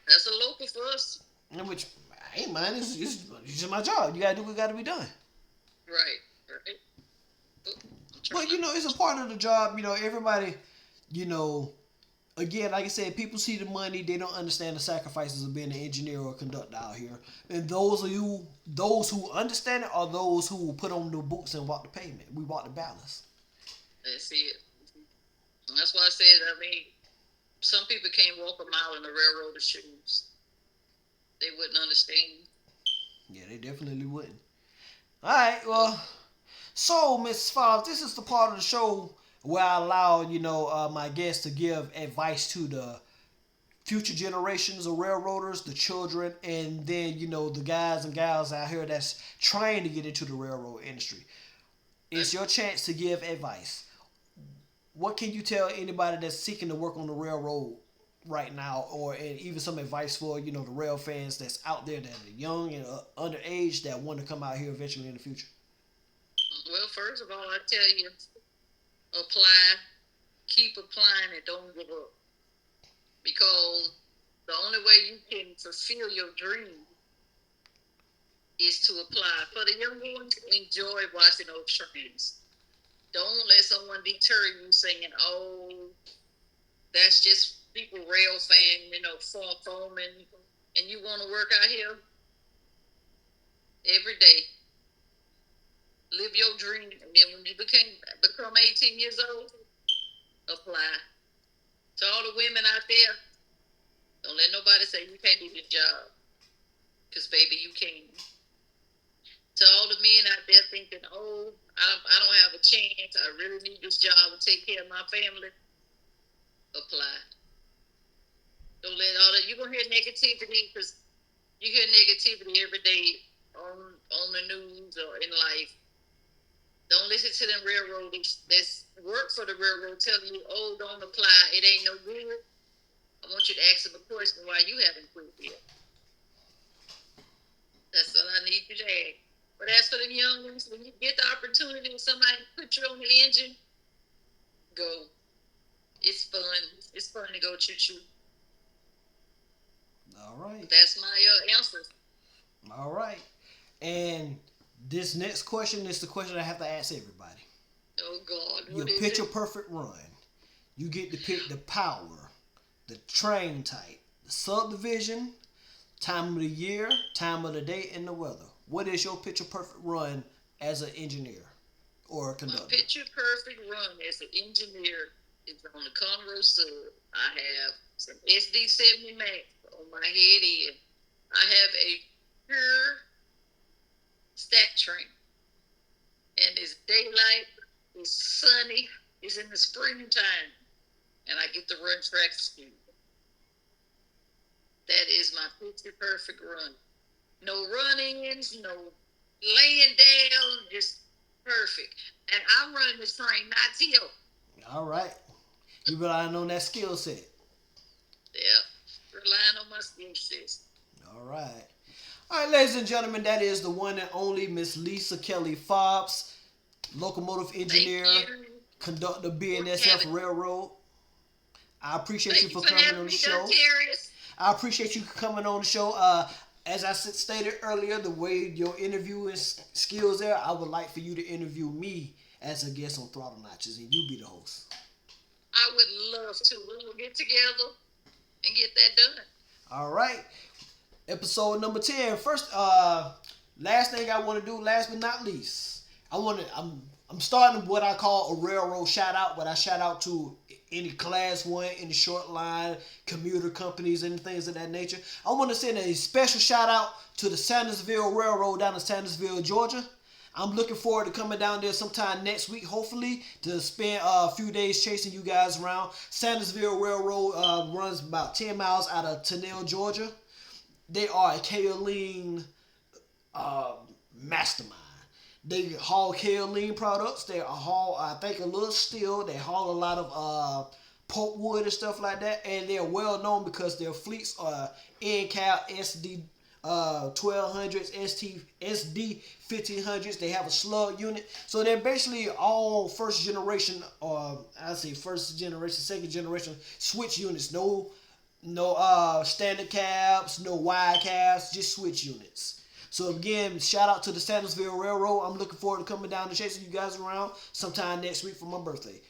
That's a local for us. And which, I ain't mind, it's just my job. You got to do what got to be done. Right. But, it's a part of the job. Everybody, again, like I said, people see the money. They don't understand the sacrifices of being an engineer or a conductor out here. And those who understand it are those who put on the boots and walk the pavement. We walk the balance. That's it. And that's why I said, some people can't walk a mile in the railroader's shoes. They wouldn't understand. Yeah, they definitely wouldn't. All right, well, so, Mrs. Fobbs, this is the part of the show where I allow, my guests to give advice to the future generations of railroaders, the children, and then, the guys and gals out here that's trying to get into the railroad industry. It's your chance to give advice. What can you tell anybody that's seeking to work on the railroad right now, and even some advice for, the rail fans that's out there that are young and underage that want to come out here eventually in the future? Well, first of all, I tell you, apply, keep applying, and don't give up. Because the only way you can fulfill your dream is to apply. For the young ones, enjoy watching those trains. Don't let someone deter you saying, oh, that's just people rail fan, foreman, and you want to work out here every day. Live your dream, and then when you become 18 years old, apply. To all the women out there, don't let nobody say you can't do this job, because baby, you can. To all the men out there thinking, oh, I don't have a chance, I really need this job to take care of my family, apply. Don't let all that. You're gonna hear negativity because you hear negativity every day on the news or in life. Don't listen to them railroaders that's work for the railroad telling you, oh, don't apply, it ain't no good. I want you to ask them a question why you haven't quit yet. That's what I need you to ask. But as for them young ones, when you get the opportunity, when somebody put you on the engine, go. It's fun. It's fun to go choo-choo. All right. That's my answer. All right. And this next question is the question I have to ask everybody. Oh, God. Your picture perfect run. You get to pick the power, the train type, the subdivision, time of the year, time of the day, and the weather. What is your picture perfect run as an engineer or a conductor? My picture perfect run as an engineer is on the Conroe sub. I have some SD70 Max on my head end. I have a pure stack train. And it's daylight, it's sunny, it's in the springtime, and I get to run track speed. That is my picture perfect run. No run-ins, no laying down, just perfect. And I'm running this train, not Tio. All right. You relying on that skill set. Yep, relying on my skill sets. All right. All right, ladies and gentlemen, that is the one and only Miss Lisa Kelly Fobbs, locomotive engineer, conductor BNSF Railroad. I appreciate you for coming on the show. I appreciate you coming on the show. As I stated earlier, the way your interviewing skills are, I would like for you to interview me as a guest on Throttle Notches, and you be the host. I would love to. We will get together and get that done. All right. Episode number 10. First, last thing I want to do, last but not least, I'm starting what I call a railroad shout out, but I shout out to any class 1, any short line, commuter companies, and things of that nature. I want to send a special shout out to the Sandersville Railroad down in Sandersville, Georgia. I'm looking forward to coming down there sometime next week, hopefully, to spend a few days chasing you guys around. Sandersville Railroad runs about 10 miles out of Tennille, Georgia. They are a kaolin mastermind. They haul kaolin products. They haul, I think, a little steel. They haul a lot of pulpwood and stuff like that. And they're well known because their fleets are NCAP, SD 1200s, SD 1500s. They have a slug unit. So they're basically all first generation, second generation switch units. No standard cabs, no wide cabs, just switch units. So again, shout out to the Sandersville Railroad. I'm looking forward to coming down and chasing you guys around sometime next week for my birthday.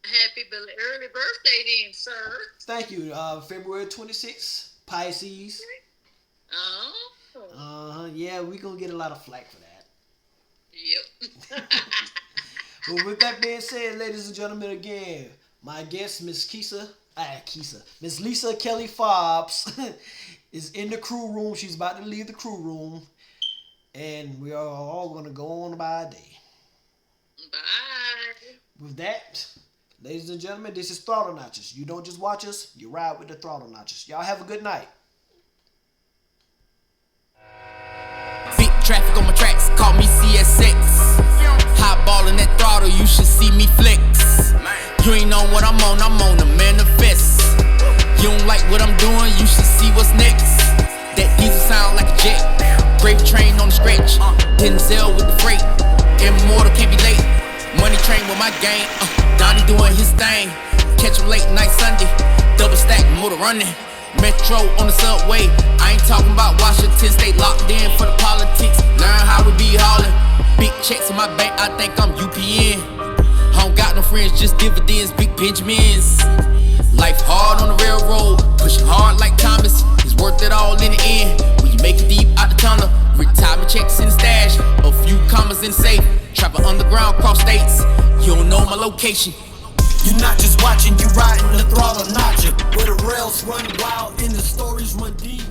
Happy early birthday then, sir. Thank you. February 26th, Pisces. Oh. Yeah, we're going to get a lot of flack for that. Yep. Well, with that being said, ladies and gentlemen, again, my guest, Miss Lisa Kelly Fobbs is in the crew room. She's about to leave the crew room. And we are all going to go on by a day. Bye. With that, ladies and gentlemen, this is Throttle Notches. You don't just watch us, you ride with the Throttle Notches. Y'all have a good night. Big traffic on my tracks, call me CSX. Hot ballin' that throttle, you should see me flex. You ain't know what I'm on a manifest. You don't like what I'm doing, you should see what's next. That diesel sound like a jet, gravy train on the stretch. Denzel with the freight, immortal can't be late. Money train with my gang, Donnie doing his thing. Catch him late night Sunday, double stack motor running. Metro on the subway, I ain't talking about Washington State locked in for the politics. Learn how we be haulin', big checks in my bank, I think I'm UPN. I don't got no friends, just dividends, big Benjamins. Life hard on the railroad, pushing hard like Thomas. It's worth it all in the end, when you make it deep out the tunnel. Retirement checks in the stash, a few commas in the safe. Travel underground, cross states, you don't know my location. You're not just watching, you riding the Throttle Notches, where the rails run wild and the stories run deep.